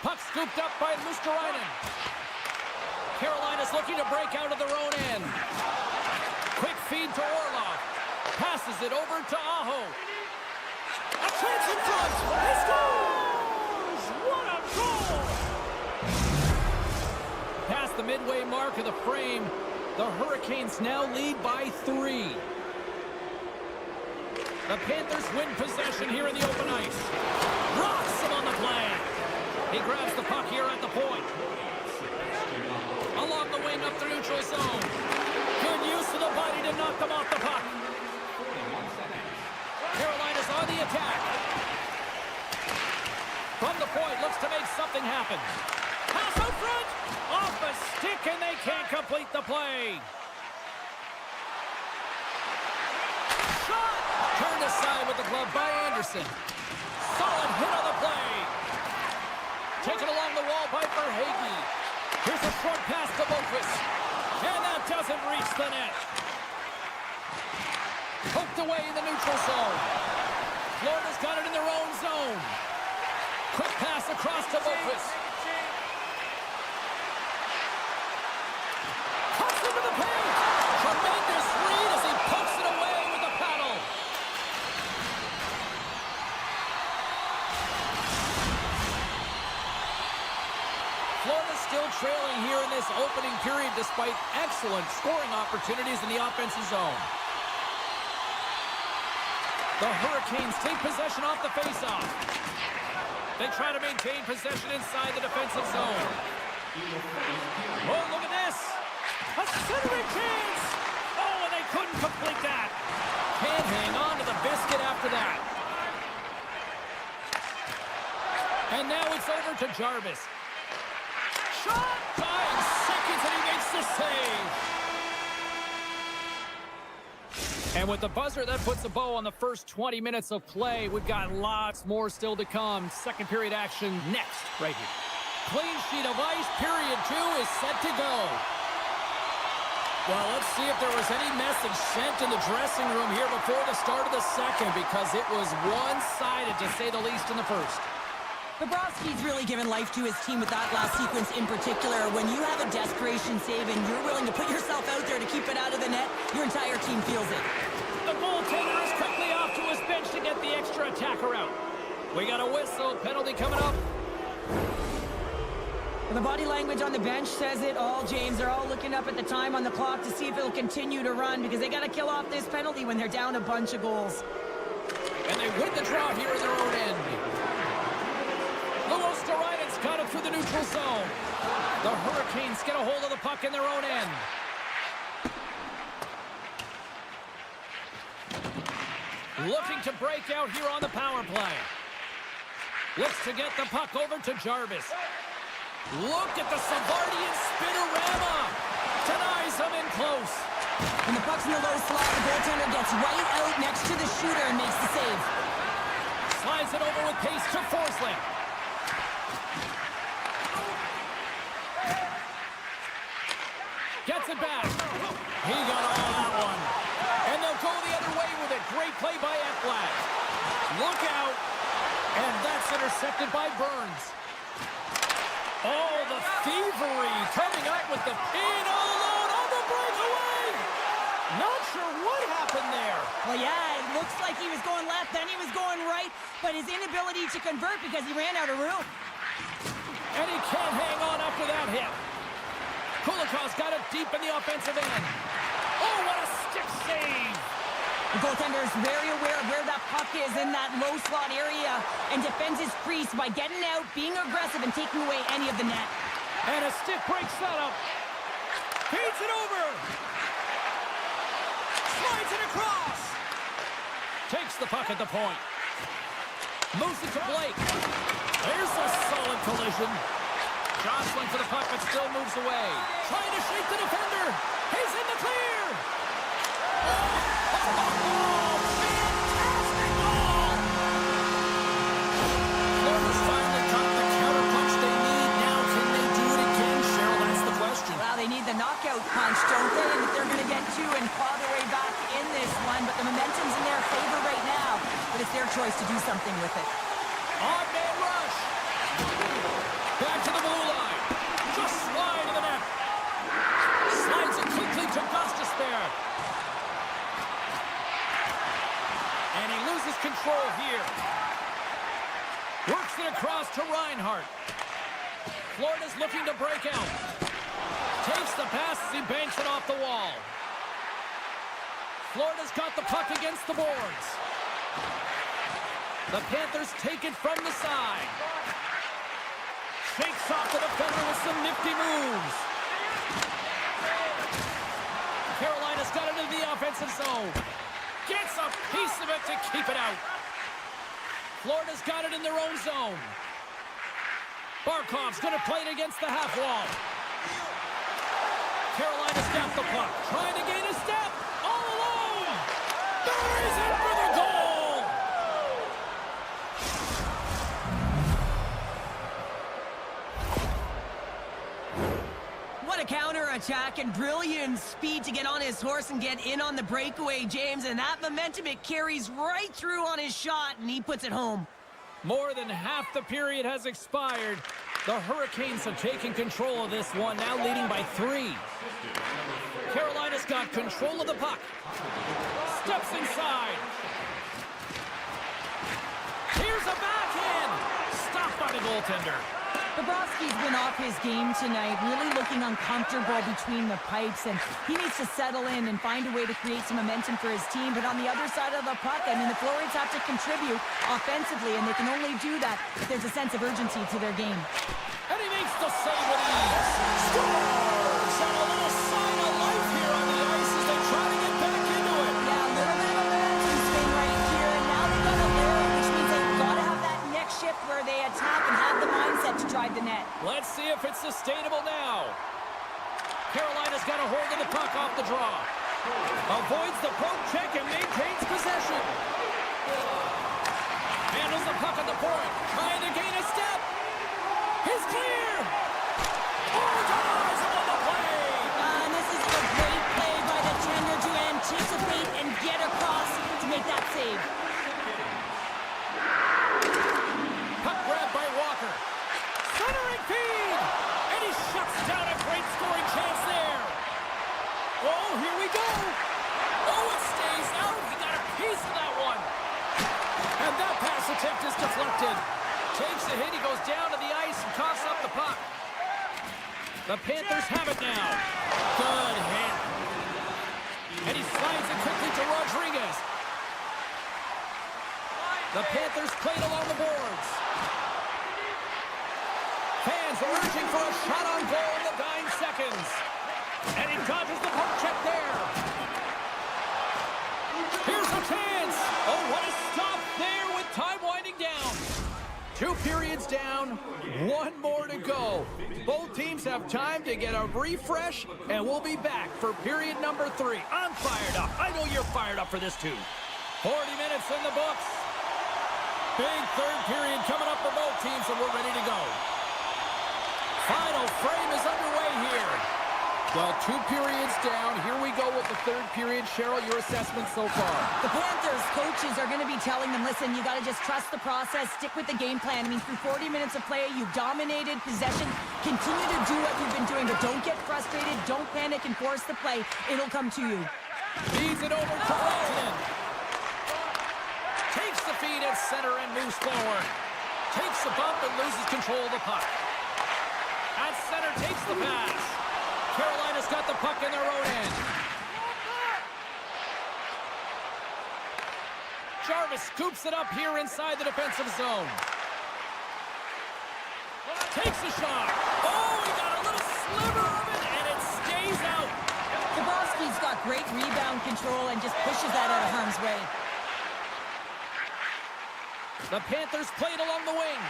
Puck scooped up by Luskarainen. Carolina's looking to break out of their own end. Quick feed to Orlov. Passes it over to Aho. A chance in front. He scores! What a goal! Past the midway mark of the frame, the Hurricanes now lead by 3. The Panthers win possession here in the open ice. Rocks him on the play. He grabs the puck here at the point. Along the wing up the neutral zone. Good use of the body to knock them off the puck. Carolina's on the attack. From the point, looks to make something happen. Pass out front. Off a stick, and they can't complete the play. Shot! Turned aside with the glove by Anderson. Solid hit on the play. Taken along the wall by Verhaeghe. Here's a short pass to Boqvist. And that doesn't reach the net. Poked away in the neutral zone. Florida's got it in their own zone. Quick pass across to Boqvist. Cuts into the paint. Tremendous read as he pokes it away with the paddle. still trailing here in this opening period despite excellent scoring opportunities in the offensive zone. The Hurricanes take possession off the faceoff. They try to maintain possession inside the defensive zone. Oh, look at this. A centering chance. Oh, and they couldn't complete that. Can't hang on to the biscuit after that. And now it's over to Jarvis. Shot! 5 seconds and he makes the save. And with the buzzer, that puts a bow on the first 20 minutes of play. We've got lots more still to come. Second period action next, right here. Clean sheet of ice, period 2 is set to go. Well, let's see if there was any message sent in the dressing room here before the start of the second, because it was one-sided, to say the least, in the first. Bobrovsky's really given life to his team with that last sequence in particular. When you have a desperation save and you're willing to put yourself out there to keep it out of the net, your entire team feels it. The goaltender is quickly off to his bench to get the extra attacker out. We got a whistle. Penalty coming up. The body language on the bench says it all, James. They're all looking up at the time on the clock to see if it'll continue to run, because they got to kill off this penalty when they're down a bunch of goals. And they win the draw here in their own end. Luostarina's got it through the neutral zone. The Hurricanes get a hold of the puck in their own end. Looking to break out here on the power play. Looks to get the puck over to Jarvis. Look at the Savardian spinorama. Denies him in close. When the puck's in the low slot, the goaltender gets right out next to the shooter and makes the save. Slides it over with pace to Forsling. Gets it back. He got all that one. And they'll go the other way with it. Great play by Ekblad. Look out. And that's intercepted by Burns. Oh, the thievery coming up with the pin all alone on the breakaway. Not sure what happened there. Well, yeah, it looks like he was going left, then he was going right, but his inability to convert because he ran out of room. And he can't hang on after that hit. Kulikov's got it deep in the offensive end. Oh, what a stick save. The goaltender is very aware of where that puck is in that low slot area and defends his crease by getting out, being aggressive, and taking away any of the net. And a stick break setup. Feeds it over. Slides it across. Takes the puck at the point. Moves it to Blake. There's a solid collision. Jostling for the puck, but still moves away. Trying to shake the defender. He's in the clear. Fantastic goal! Florida's finally got the counterpunch they need. Now, can they do it again, Cheryl? That's the question. Well, they need the knockout punch, don't they? And if they're going to get two and claw their way back in this one, but the momentum's in their favor right now. But it's their choice to do something with it. Odd man rush. Back to the blue line. Just wide of the net. Slides it quickly to Gustus there. And he loses control here. Works it across to Reinhart. Florida's looking to break out. Takes the pass as he banks it off the wall. Florida's got the puck against the boards. The Panthers take it from the side. Shakes off the defender with some nifty moves. Carolina's got it into the offensive zone. Gets a piece of it to keep it out. Florida's got it in their own zone. Barkov's going to play it against the half wall. Carolina's got the puck. Trying to gain a step. All alone. Buries it for the goal. What a counter-attack and brilliant speed to get on his horse and get in on the breakaway, James. And that momentum, it carries right through on his shot, and he puts it home. More than half the period has expired. The Hurricanes have taken control of this one, now leading by 3. Carolina's got control of the puck. Steps inside. Here's a backhand. Stopped by the goaltender. Bobrovsky's been off his game tonight, really looking uncomfortable between the pipes, and he needs to settle in and find a way to create some momentum for his team. But on the other side of the puck, I mean, the Florids have to contribute offensively, and they can only do that if there's a sense of urgency to their game. And he makes the save with ease. Scores! And a little sign of life here on the ice as they try to get back into it. Yeah, a little bit of a momentum swing right here, and now they've got a Larry, which means they've got to have that next shift where they attack and have the mindset to drive the net. Let's see if it's sustainable now. Carolina's got a hold of the puck off the draw. Avoids the poke check and maintains possession. Handles the puck at the point. Trying to gain a step. He's clear. Oh, dives on the play. And this is a great play by the tender to anticipate and get across to make that save. Puck grab by Walker. Centering feed. And he shuts down a great scoring chance there. Oh, here we go. Oh, it stays out. He got a piece of that one. And that pass attempt is deflected. Takes a hit. He goes down to the ice and coughs up the puck. The Panthers have it now. Good hit. And he slides it quickly to Rodriguez. The Panthers played along the boards. Fans are urging for a shot on goal in the 9 seconds. And he dodges the poke check there. Here's a chance. Oh, what a stop there with time winding down. 2 periods down, 1 more to go. Both teams have time to get a refresh, and we'll be back for period number 3. I'm fired up. I know you're fired up for this too. 40 minutes in the books. Big third period coming up for both teams, and we're ready to go. Final frame is underway here. Well, 2 periods down. Here we go with the third period. Cheryl, your assessment so far? The Panthers coaches are going to be telling them, listen, you got to just trust the process, stick with the game plan. I mean, through 40 minutes of play, you've dominated possession. Continue to do what you've been doing, but don't get frustrated. Don't panic and force the play. It'll come to you. Feeds it over to Rantanen. Takes the feed at center and moves forward. Takes the bump and loses control of the puck. At center, takes the pass. Carolina's got the puck in their own end. Jarvis scoops it up here inside the defensive zone. Takes a shot. Oh, he got a little sliver of it, and it stays out. Bobrovsky's got great rebound control and just pushes that out of harm's way. The Panthers played along the wing.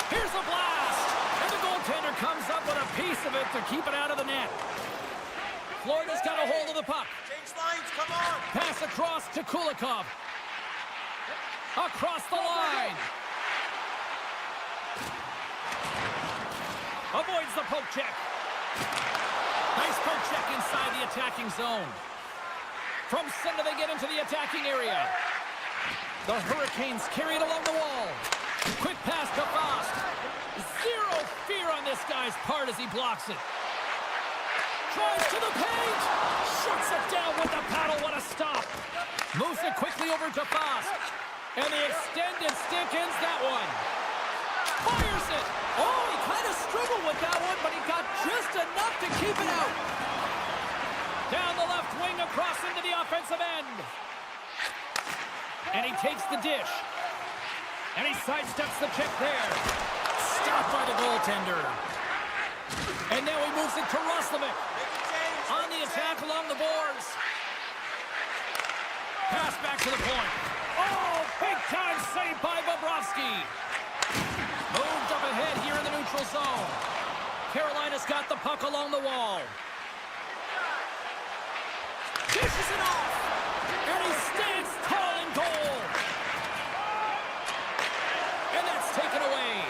Here's a blast. And the goaltender comes up with a piece of it to keep it out of the net. Florida's got a hold of the puck. Change lines, come on. Pass across to Kulikov. Across the line. Avoids the poke check. Nice poke check inside the attacking zone. From center, they get into the attacking area. The Hurricanes carry it along the wall. Quick pass to Fast. Zero fear on this guy's part as he blocks it. Tries to the paint. Shuts it down with the paddle. What a stop. Moves it quickly over to Fast. And the extended stick ends that one. Fires it. Oh, he kind of struggled with that one, but he got just enough to keep it out. Down the left wing across into the offensive end. And he takes the dish. And he sidesteps the check there. Stopped by the goaltender. And now he moves it to Roslovic. On the attack along the boards. Pass back to the point. Oh, big time save by Bobrovsky. Moved up ahead here in the neutral zone. Carolina's got the puck along the wall. Dishes it off. And he stands tall in goal. And that's taken away.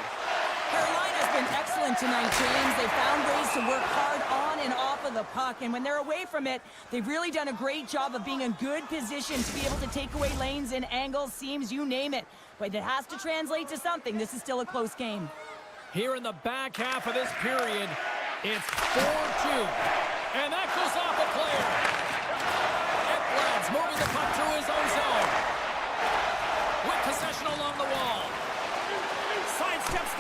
Carolina's been excellent tonight, James. They found ways to work hard on and off of the puck. And when they're away from it, they've really done a great job of being in good position to be able to take away lanes and angles, seams, you name it. But it has to translate to something. This is still a close game. Here in the back half of this period, it's 4-2. And that goes off a player. Ekblad's moving the puck through his own zone. With possession along the wall.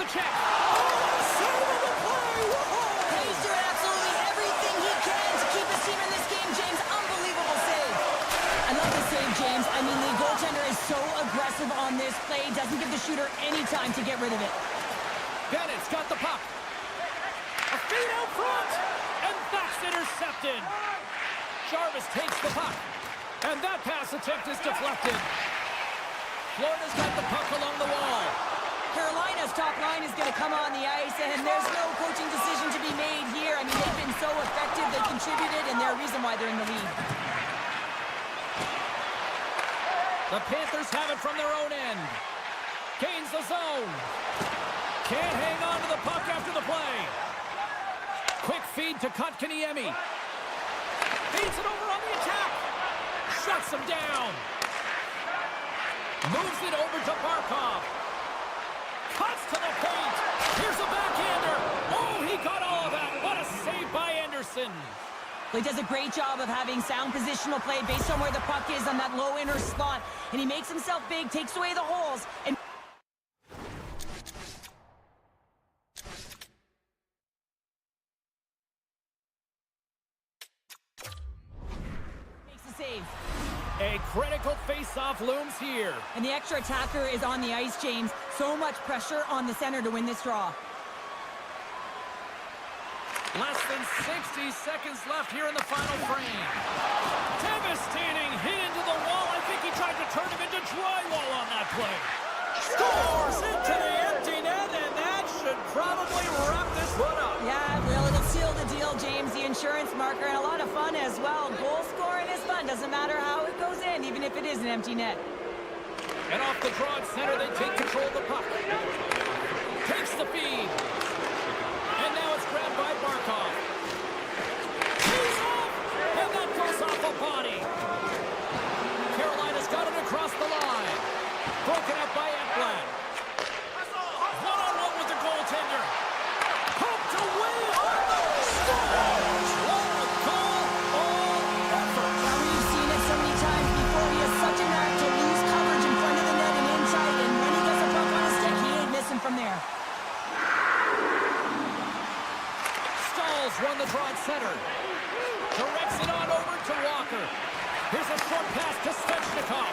the check. Oh, what a save of the play! Whoa! He's doing absolutely everything he can to keep his team in this game, James. Unbelievable save. I love the save, James. I mean, the goaltender is so aggressive on this play. Doesn't give the shooter any time to get rid of it. Bennett's got the puck. A feed out front. And that's intercepted. Jarvis takes the puck. And that pass attempt is deflected. Florida's got the puck along the wall. Carolina's top line is going to come on the ice, and there's no coaching decision to be made here. I mean, they've been so effective, they contributed, and they're a reason why they're in the lead. The Panthers have it from their own end. Gains the zone. Can't hang on to the puck after the play. Quick feed to Kotkaniemi. Feeds it over on the attack. Shuts him down. Moves it over to Barkov. Cuts to the paint. Here's a backhander. Oh, he got all of that. What a save by Anderson. Well, he does a great job of having sound positional play based on where the puck is on that low inner spot. And he makes himself big, takes away the holes, and makes the save. A critical face-off looms here. And the extra attacker is on the ice, James. So much pressure on the center to win this draw. Less than 60 seconds left here in the final frame. Devastating hit into the wall. I think he tried to turn him into drywall on that play. Scores into the empty net, and that should probably wrap this one up. Yeah, well, it'll seal the deal, James. The insurance marker, and a lot of fun as well. Goal scoring is fun. Doesn't matter how it goes in, even if it is an empty net. And off the draw at center, they take control of the puck. Takes the feed. And now it's grabbed by Barkov. He's off! And that goes off a body. Carolina's got it across the line. Broken up by Ekblad. One-on-one with the goaltender. Poked away on the scores! What a goal! All effort. Now, we've seen it so many times before. He has such a knack to lose coverage in front of the net and inside, and when he gets a puck on his stick, he ain't missing from there. Stalls won the draw at center. Directs it on over to Walker. Here's a short pass to Svechnikov.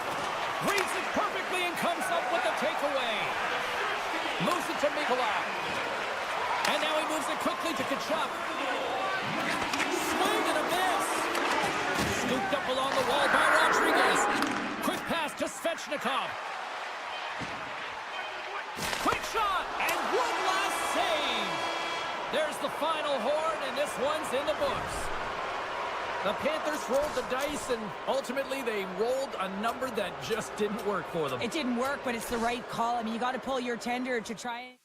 Reads it perfectly and comes up with the takeaway. Moves it to Mikola. And now he moves it quickly to Kachuk. Swing and a miss. Scooped up along the wall by Rodriguez. Quick pass to Svechnikov. Quick shot, and one last save. There's the final horn, and this one's in the books. The Panthers rolled the dice, and ultimately they rolled a number that just didn't work for them. It didn't work, but it's the right call. I mean, you got to pull your tender to try it.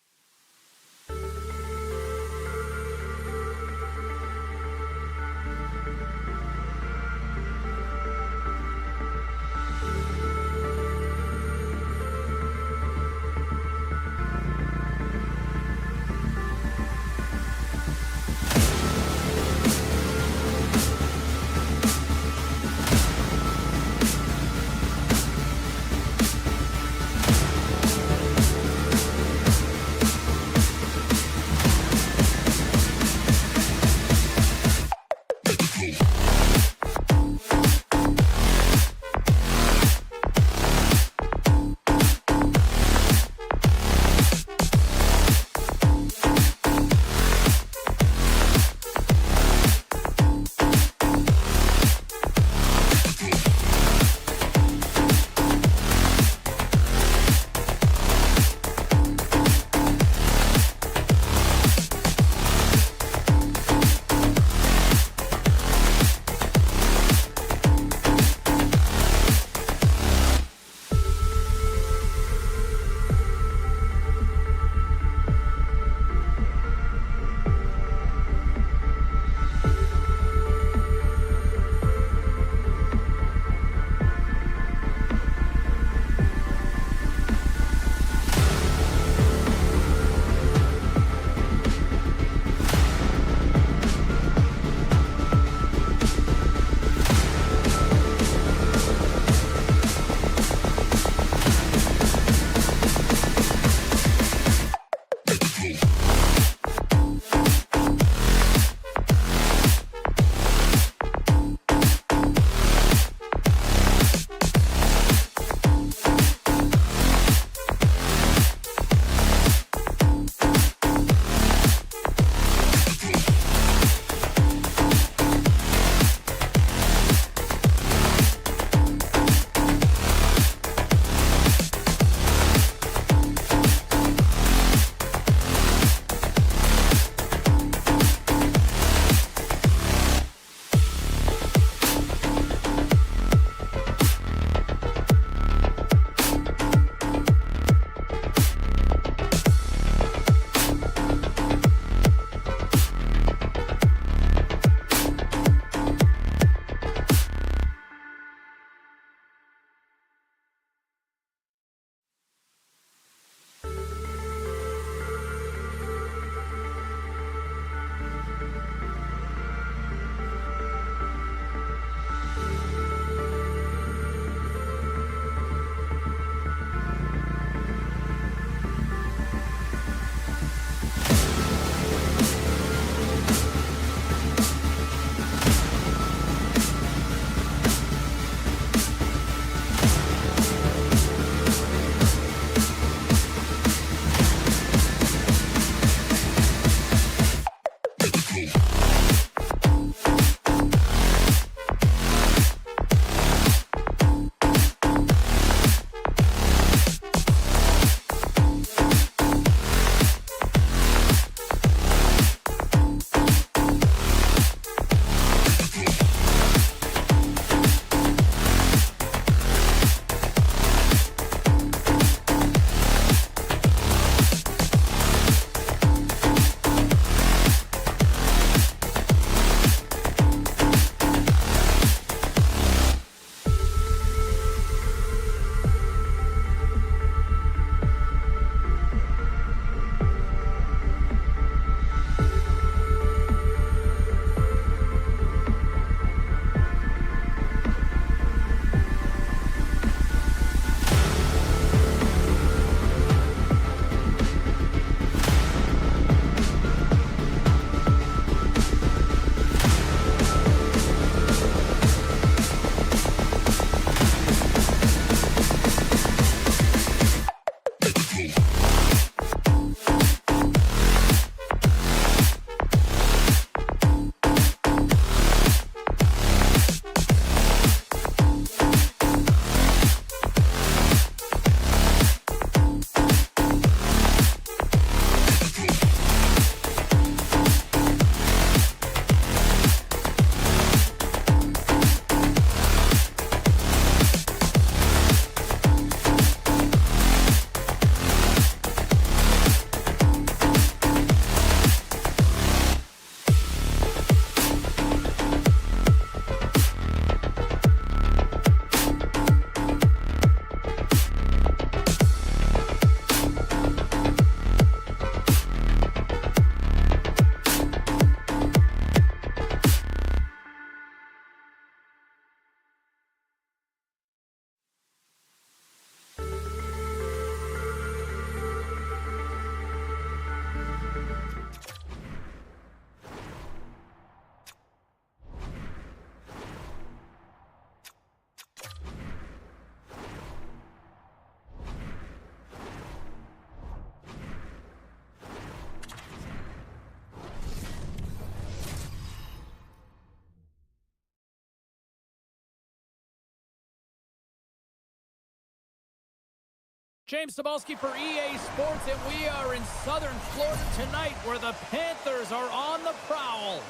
James Cebulski for EA Sports, and we are in southern Florida tonight where the Panthers are on the prowl.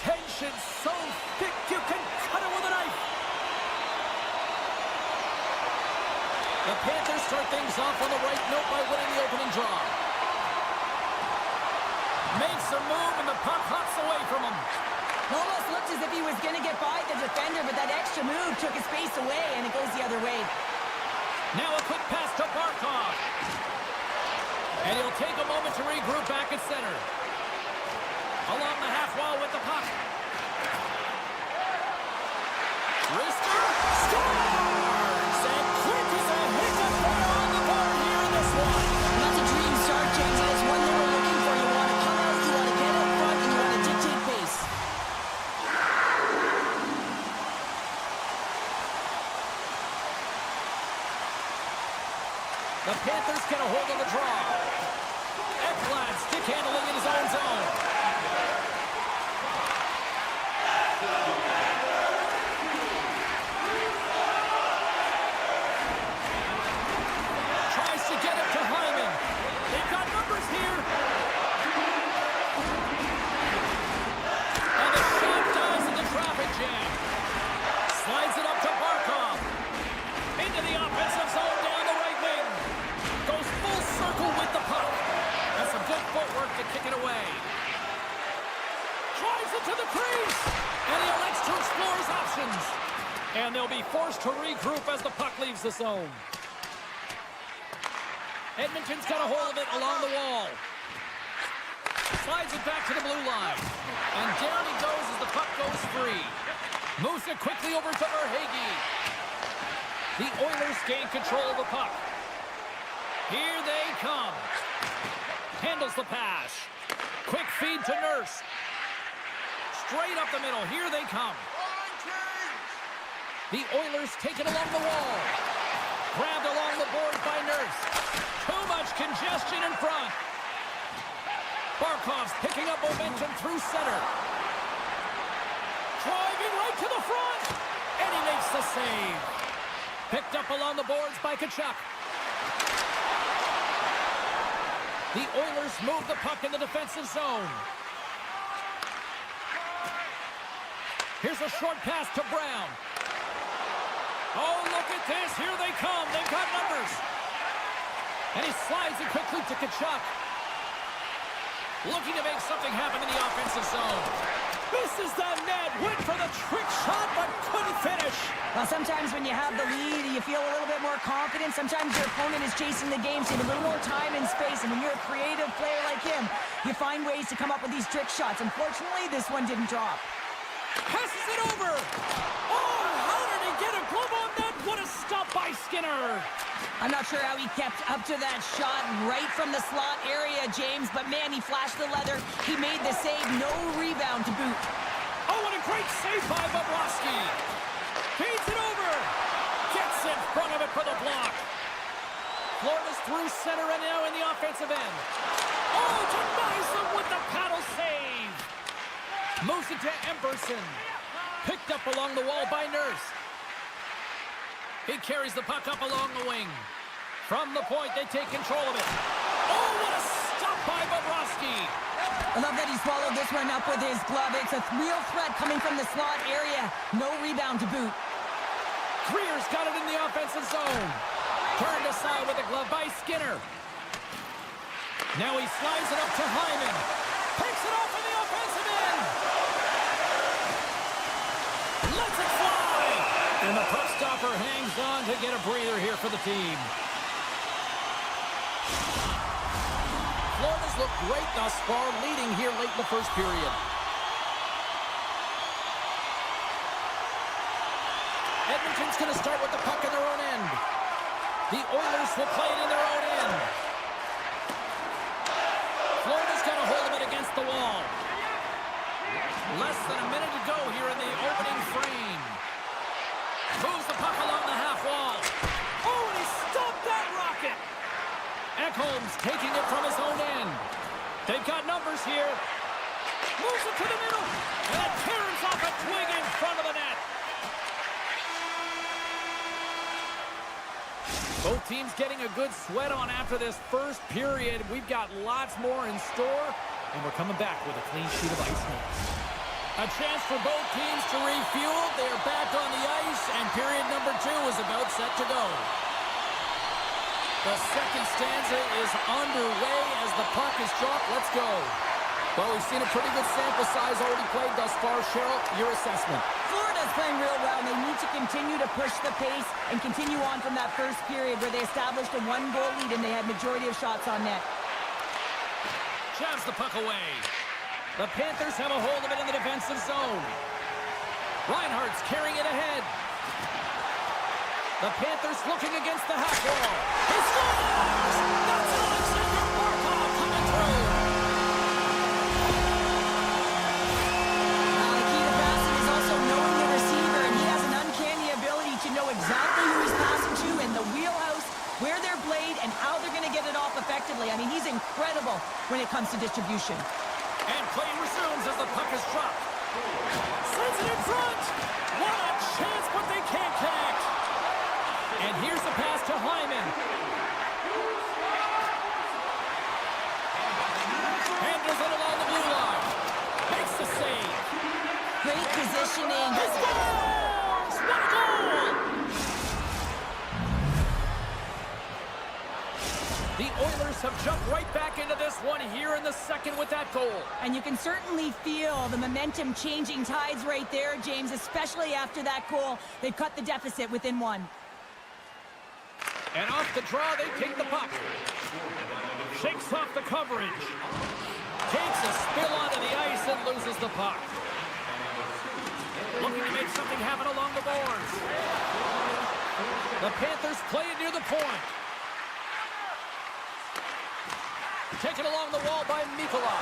Tension so thick you can cut it with a knife. The Panthers start things off on the right note by winning the opening draw. Makes a move and the puck hops away from him. Almost looked as if he was going to get by the defender, but that extra move took his pace away, and it goes the other way. Now a quick pass to Barkov. And he'll take a moment to regroup back at center. Along the half wall with the puck. Rister scores! And quick as a hiccup on the board here in this one. That's a dream start, James, and it's one they were looking for. You want to come out, you want to get up front, and you want to dictate pace. The Panthers get a hold of the draw. Ekblad stick handling in his own zone. Tries to get it to Hyman. They've got numbers here. And the shot dies in the traffic jam. Slides it up to Barkov. Into the offensive zone down the right wing. Goes full circle with the puck. That's some good footwork to kick it away. Drives it to the crease. And he elects to explore his options. And they'll be forced to regroup as the puck leaves the zone. Edmonton's got a hold of it along the wall. Slides it back to the blue line. And down he goes as the puck goes free. Moves it quickly over to Verhaeghe. The Oilers gain control of the puck. Here they come. Handles the pass. Quick feed to Nurse. Straight up the middle. Here they come. The Oilers take it along the wall. Grabbed along the board by Nurse. Too much congestion in front. Barkov's picking up momentum through center. Driving right to the front. And he makes the save. Picked up along the boards by Tkachuk. The Oilers move the puck in the defensive zone. Here's a short pass to Brown. Oh, look at this. Here they come. They've got numbers. And he slides it quickly to Tkachuk. Looking to make something happen in the offensive zone. Misses the net. Went for the trick shot, but couldn't finish. Well, sometimes when you have the lead, you feel a little bit more confident. Sometimes your opponent is chasing the game, so you have a little more time and space. And when you're a creative player like him, you find ways to come up with these trick shots. Unfortunately, this one didn't drop. Passes it over. Oh, how did he get a glove on that? What a stop by Skinner. I'm not sure how he kept up to that shot right from the slot area, James, but man, he flashed the leather. He made the save, no rebound to boot. Oh, what a great save by Bobrovsky. Feeds it over. Gets in front of it for the block. Florida's through center and now in the offensive end. Oh, denies them with the paddle save. Moves it to Emberson. Picked up along the wall by Nurse. He carries the puck up along the wing. From the point, they take control of it. Oh, what a stop by Bobrovsky. I love that he swallowed this one up with his glove. It's a real threat coming from the slot area. No rebound to boot. Greer's got it in the offensive zone. Turned aside with a glove by Skinner. Now he slides it up to Hyman. Picks it off in the offensive end. Lets it fly. And the puck stopper hangs on to get a breather here for the team. Florida's looked great thus far, leading here late in the first period. Edmonton's going to start with the puck in their own end. The Oilers will play it in their own end. Florida's got a hold of it against the wall. Less than a minute to go here in the opening frame. Moves the puck along the half wall. Oh, and he stopped that rocket. Ekholm's taking it from his own end. They've got numbers here. Moves it to the middle. And it tears off a twig in front of the net. Both teams getting a good sweat on after this first period. We've got lots more in store, and we're coming back with a clean sheet of ice now. A chance for both teams to refuel. They're back on the ice, and period number 2 is about set to go. The second stanza is underway as the puck is dropped. Let's go. Well, we've seen a pretty good sample size already played thus far. Cheryl, your assessment. Florida's playing real well, and they need to continue to push the pace and continue on from that first period where they established a 1-goal lead and they had majority of shots on net. Jabs the puck away. The Panthers have a hold of it in the defensive zone. Reinhardt's carrying it ahead. The Panthers looking against the half wall. He scores! That's Alexander Barkov coming through. Now, the key to passing is also knowing the receiver, and he has an uncanny ability to know exactly who he's passing to in the wheelhouse, where they're played, and how they're going to get it off effectively. I mean, he's incredible when it comes to distribution. And play resumes as the puck is dropped. Sends it in front. What a chance, but they can't connect. And here's the pass to Hyman. Handles it along the blue line. Makes the save. Great positioning. He scores! What a goal! The Oilers have jumped right back into this one here in the second with that goal. And you can certainly feel the momentum changing tides right there, James, especially after that goal. They've cut the deficit within 1. And off the draw, they take the puck. Shakes off the coverage. Takes a spill onto the ice and loses the puck. Looking to make something happen along the boards. The Panthers play it near the point. Taken along the wall by Nikola.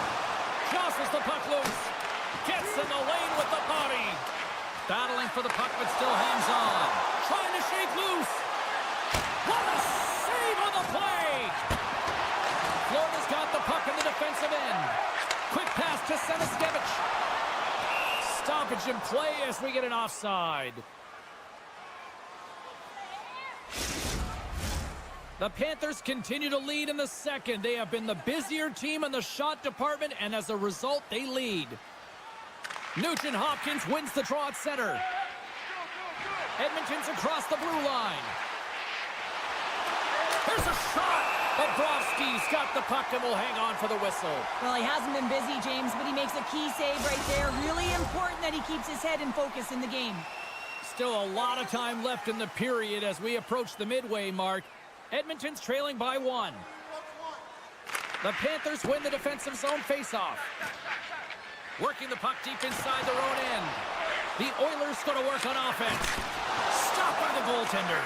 Jostles the puck loose. Gets in the lane with the body. Battling for the puck, but still hangs on. Trying to shake loose. What a save on the play! Florida's got the puck in the defensive end. Quick pass to Seniskevich. Stoppage in play as we get an offside. The Panthers continue to lead in the second. They have been the busier team in the shot department, and as a result, they lead. Nugent Hopkins wins the draw at center. Edmonton's across the blue line. There's a shot. Bobrovsky's got the puck and will hang on for the whistle. Well, he hasn't been busy, James, but he makes a key save right there. Really important that he keeps his head in focus in the game. Still a lot of time left in the period as we approach the midway mark. Edmonton's trailing by 1. The Panthers win the defensive zone faceoff. Working the puck deep inside their own end. The Oilers going to work on offense. Stopped by the goaltender.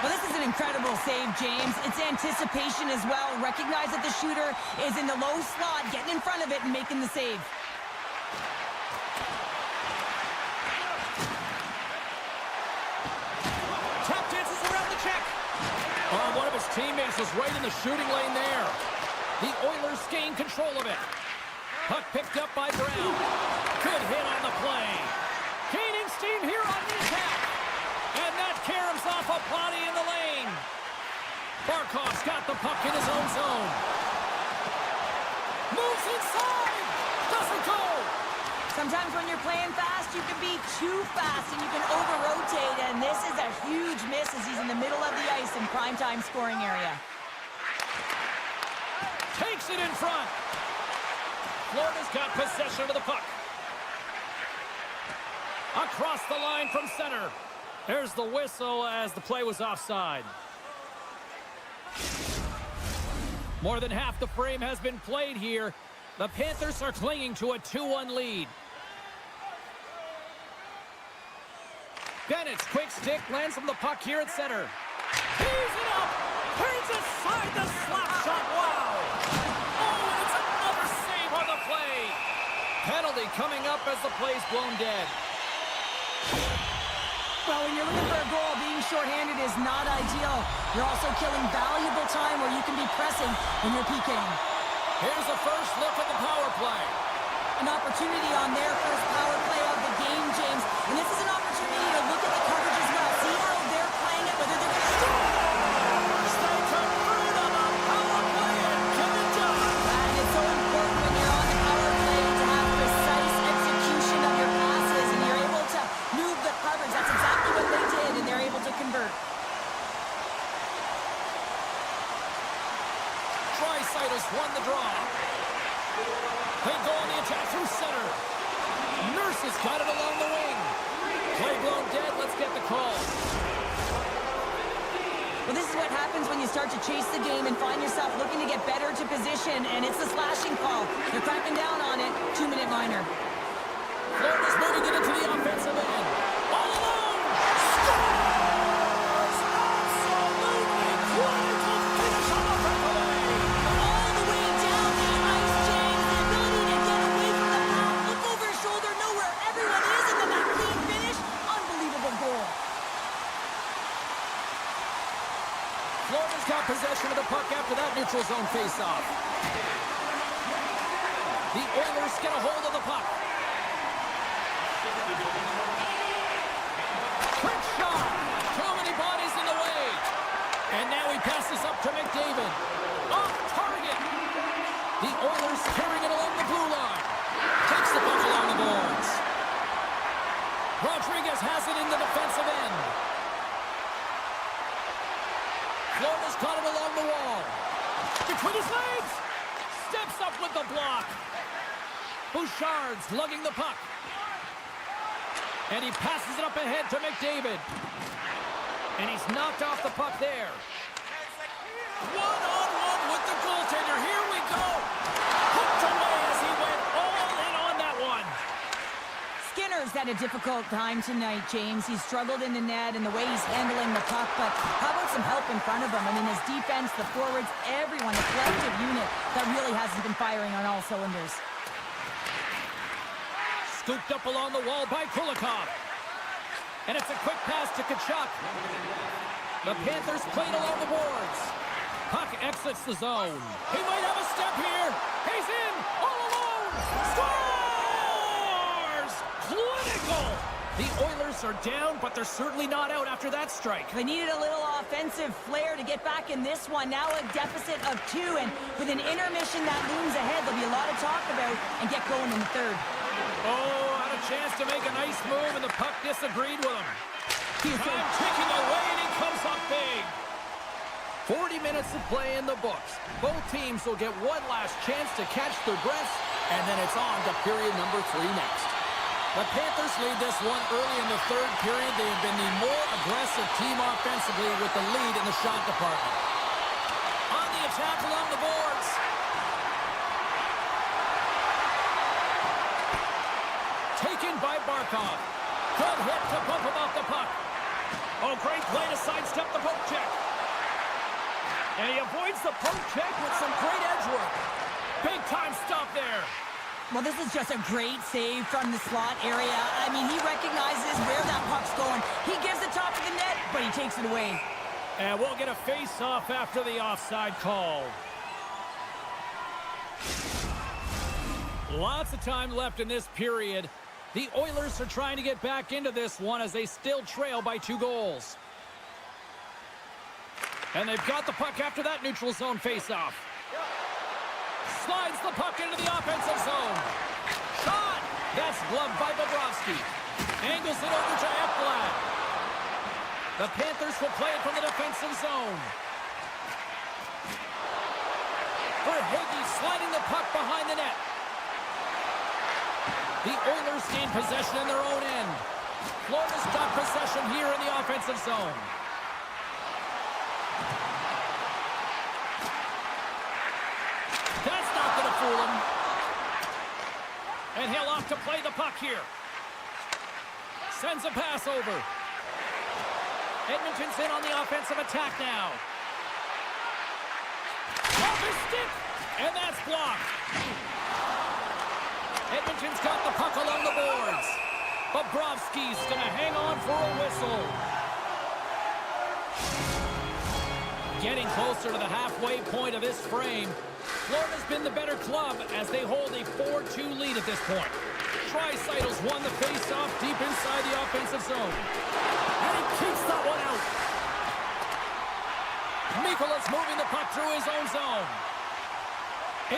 Well, this is an incredible save, James. It's anticipation as well. Recognize that the shooter is in the low slot, getting in front of it and making the save. Tap dances around the check. One of his teammates was right in the shooting lane there. The Oilers gain control of it. Puck picked up by Brown. Good hit on the play. Gaining steam here on the attack. And that caroms off a body in the lane. Barkov's got the puck in his own zone. Moves inside. Doesn't go. Sometimes when you're playing fast, you can be too fast and you can over-rotate, and this is a huge miss as he's in the middle of the ice in primetime scoring area. Takes it in front. Florida's got possession of the puck. Across the line from center. There's the whistle as the play was offside. More than half the frame has been played here. The Panthers are clinging to a 2-1 lead. Bennett's quick stick lands from the puck here at center. Tees it up. Turns aside the slap shot. Wow. Oh, and it's another save on the play. Penalty coming up as the play's blown dead. Well, when you're looking for a goal, being shorthanded is not ideal. You're also killing valuable time where you can be pressing when you're PKing. Here's the first look at the power play. An opportunity on their first power play of the game, James. And this is an opportunity to look at the coverage as well. See how they're playing it, whether they're going to... Oilers won the draw. They go on the attack through center. Nurse has got it along the wing. Play blown dead. Let's get the call. Well, this is what happens when you start to chase the game and find yourself looking to get better to position, and it's a slashing call. They're cracking down on it. 2-minute minor. Florida's moving it into the offensive end. All alone! Scores! Absolutely critical finish on the breakaway! All the way down the ice, James. The ability to get away from the puck, look over his shoulder, know where everyone is, and then that clean finish. Unbelievable goal. Florida's got possession of the puck after that neutral zone faceoff. The Oilers get a hold of the puck. Quick shot! Too many bodies in the way. And now he passes up to McDavid. Off target! The Oilers carrying it along the blue line. Takes the puck along the boards. Rodriguez has it in the defensive end. Florida's got it along the wall. Between his legs! Steps up with the block. Bouchard's lugging the puck. And he passes it up ahead to McDavid. And he's knocked off the puck there. One-on-one with the goaltender. Here we go. Hooked away as he went all in on that one. Skinner's had a difficult time tonight, James. He's struggled in the net and the way he's handling the puck, but how about some help in front of him? I mean, his defense, the forwards, everyone, the collective unit that really hasn't been firing on all cylinders. Scooped up along the wall by Kulikov. And it's a quick pass to Tkachuk. The Panthers played along the boards. Puck exits the zone. He might have a step here. He's in, all alone. Scores! Clinical! The Oilers are down, but they're certainly not out after that strike. They needed a little offensive flair to get back in this one. Now a deficit of 2, and with an intermission that looms ahead, there'll be a lot of talk about and get going in the third. Oh, had a chance to make a nice move, and the puck disagreed with him. Time ticking away, and he comes up big. 40 minutes of play in the books. Both teams will get one last chance to catch their breaths, and then it's on to period number 3 next. The Panthers lead this one early in the third period. They have been the more aggressive team offensively with the lead in the shot department. On the attack along the boards. Taken by Barkov. Good hit to bump him off the puck. Oh, great play to sidestep the poke check. And he avoids the poke check with some great edge work. Big time stop there. Well, this is just a great save from the slot area. I mean, he recognizes where that puck's going. He gives the top of the net, but he takes it away. And we'll get a face-off after the offside call. Lots of time left in this period. The Oilers are trying to get back into this one as they still trail by 2 goals. And they've got the puck after that neutral zone face-off. Slides the puck into the offensive zone. Shot! That's gloved by Bobrovsky. Angles it over to xMladost. The Panthers will play it from the defensive zone. Verhaeghe sliding the puck behind the net. The Oilers gain possession in their own end. Florida's got possession here in the offensive zone. That's not going to fool him. And he'll off to play the puck here. Sends a pass over. Edmonton's in on the offensive attack now. Off his stick! And that's blocked. Edmonton's got the puck along the boards. Bobrovsky's going to hang on for a whistle. Getting closer to the halfway point of this frame. Florida's been the better club as they hold a 4-2 lead at this point. Tricytle's won the face-off deep inside the offensive zone. And he keeps that one out. Mikola's moving the puck through his own zone.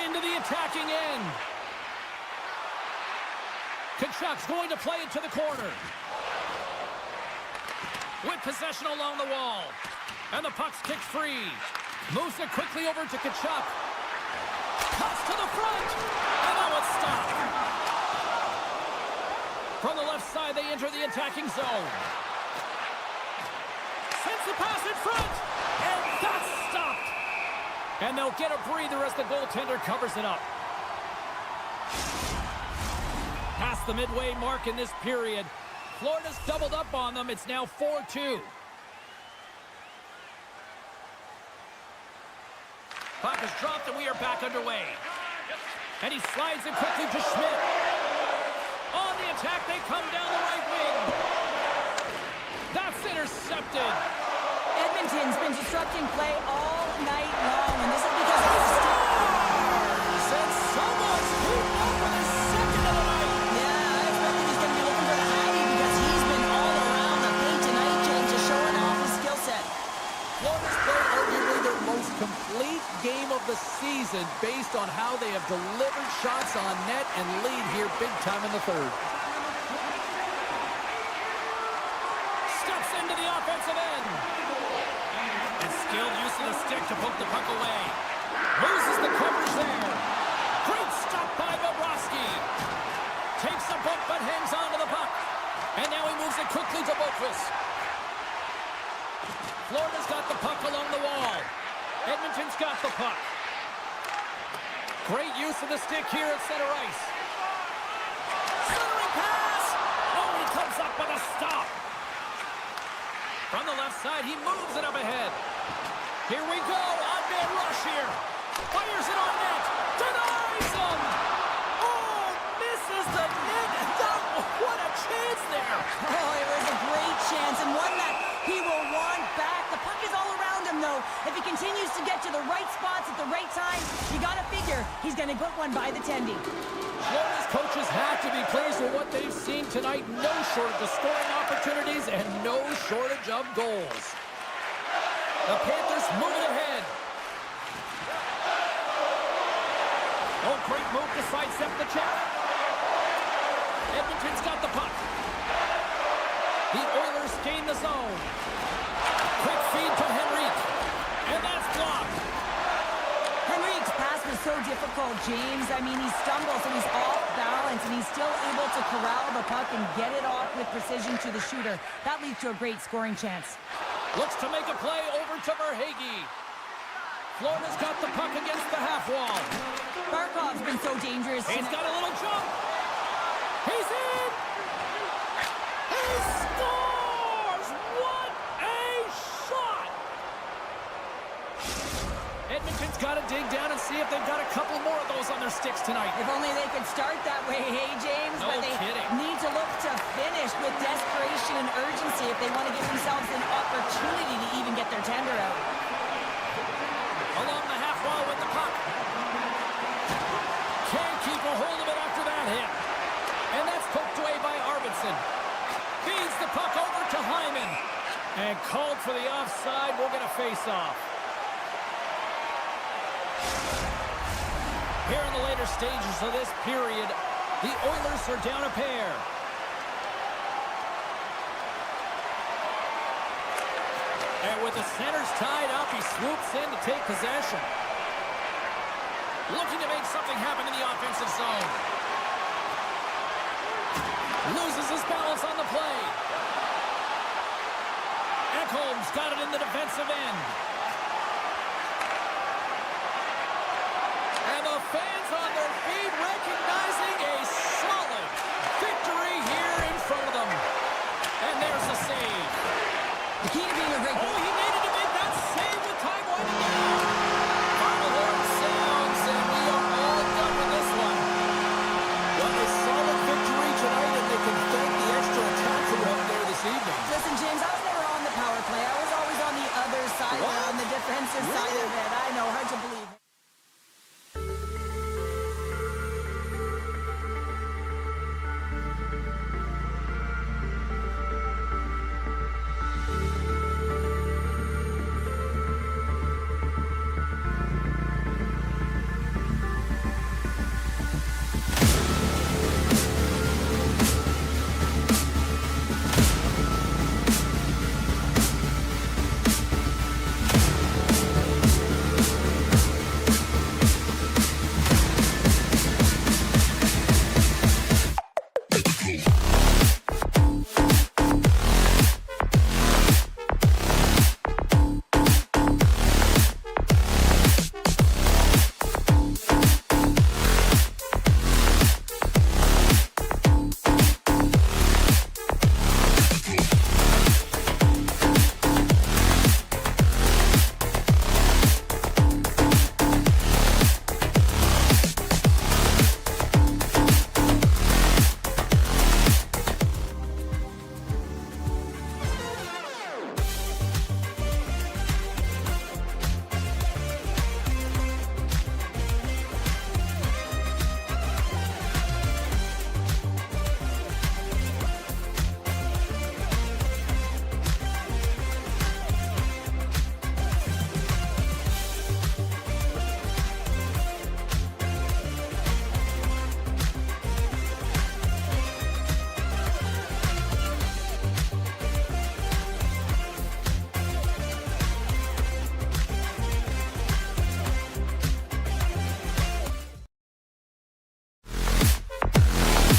Into the attacking end. Tkachuk's going to play it to the corner. With possession along the wall. And the puck's kicked free. Moves it quickly over to Tkachuk. Cuts to the front. And now it's stopped. From the left side, they enter the attacking zone. Sends the pass in front. And that's stopped. And they'll get a breather as the goaltender covers it up. Past the midway mark in this period. Florida's doubled up on them. It's now 4-2. Puck is dropped and we are back underway. And he slides it quickly to Schmidt. On the attack, they come down the right wing. That's intercepted. Edmonton's been disrupting play all night long, and this is because of the stars. And someone's heating up with his second of the night. Yeah, I expected he's going to be looking for the Hattie because he's been all around the paint tonight, James, just showing off his skill set. Florida's played arguably their most complete game of the season based on how they have delivered shots on net and lead here big time in the third. Steps into the offensive end. And skilled use of the stick to poke the puck away. Loses the coverage there. Great stop by Bobrovsky. Takes a bump but hangs on to the puck. And now he moves it quickly to Boquist. Florida's got the puck along the wall. Edmonton's got the puck. Great use of the stick here at center ice. Centering pass! Oh, he comes up with a stop. From the left side, he moves it up ahead. Here we go, on-man rush here. Fires it on net. Denies him! Oh, misses the net. What a chance there. Oh, it was a great chance, and one that he will want back. The puck is all around him, though. If he continues to get to the right spots at the right time, you got to figure he's going to put one by the tendy. Florida's coaches have to be pleased with what they've seen tonight. No shortage of scoring opportunities and no shortage of goals. The Panthers moving ahead. Oh, great move to sidestep the check. Edmonton's got the puck. The Oilers gain the zone. Quick feed to Henrique. And that's blocked. Henrique's pass was so difficult, James. I mean, he stumbles and he's off balance, and he's still able to corral the puck and get it off with precision to the shooter. That leads to a great scoring chance. Looks to make a play over to Verhaeghe. Florida's got the puck against the half wall. Barkov's been so dangerous. He's got a little jump. He's in. He scores! What a shot! Edmonton's got to dig down and see if they've got a couple more of those on their sticks tonight. If only they could start that way, hey, James. No but they kidding. need to look to finish with desperation and urgency if they want to give themselves an opportunity to even get their tender out. Along the half wall with the puck. Can't keep a hold of it after that hit. And that's poked away by Arvidsson. Feeds the puck over to Hyman. And called for the offside. We'll get a face-off. Here in the later stages of this period, the Oilers are down a pair. And with the centers tied up, he swoops in to take possession. Looking to make something happen in the offensive zone. Loses his balance on the play. Ekholm's got it in the defensive end. And the fans on their feet recognizing a solid victory here in front of them. And there's the save. The key to being a great goal. Oh, he needed to make that save with time winding down. Final horn sounds, and we are all done with this one. What a solid victory tonight, and they can thank the extra attacker out there this evening. Listen, James, I was never on the power play. I was always on the other side, on the defensive side of it.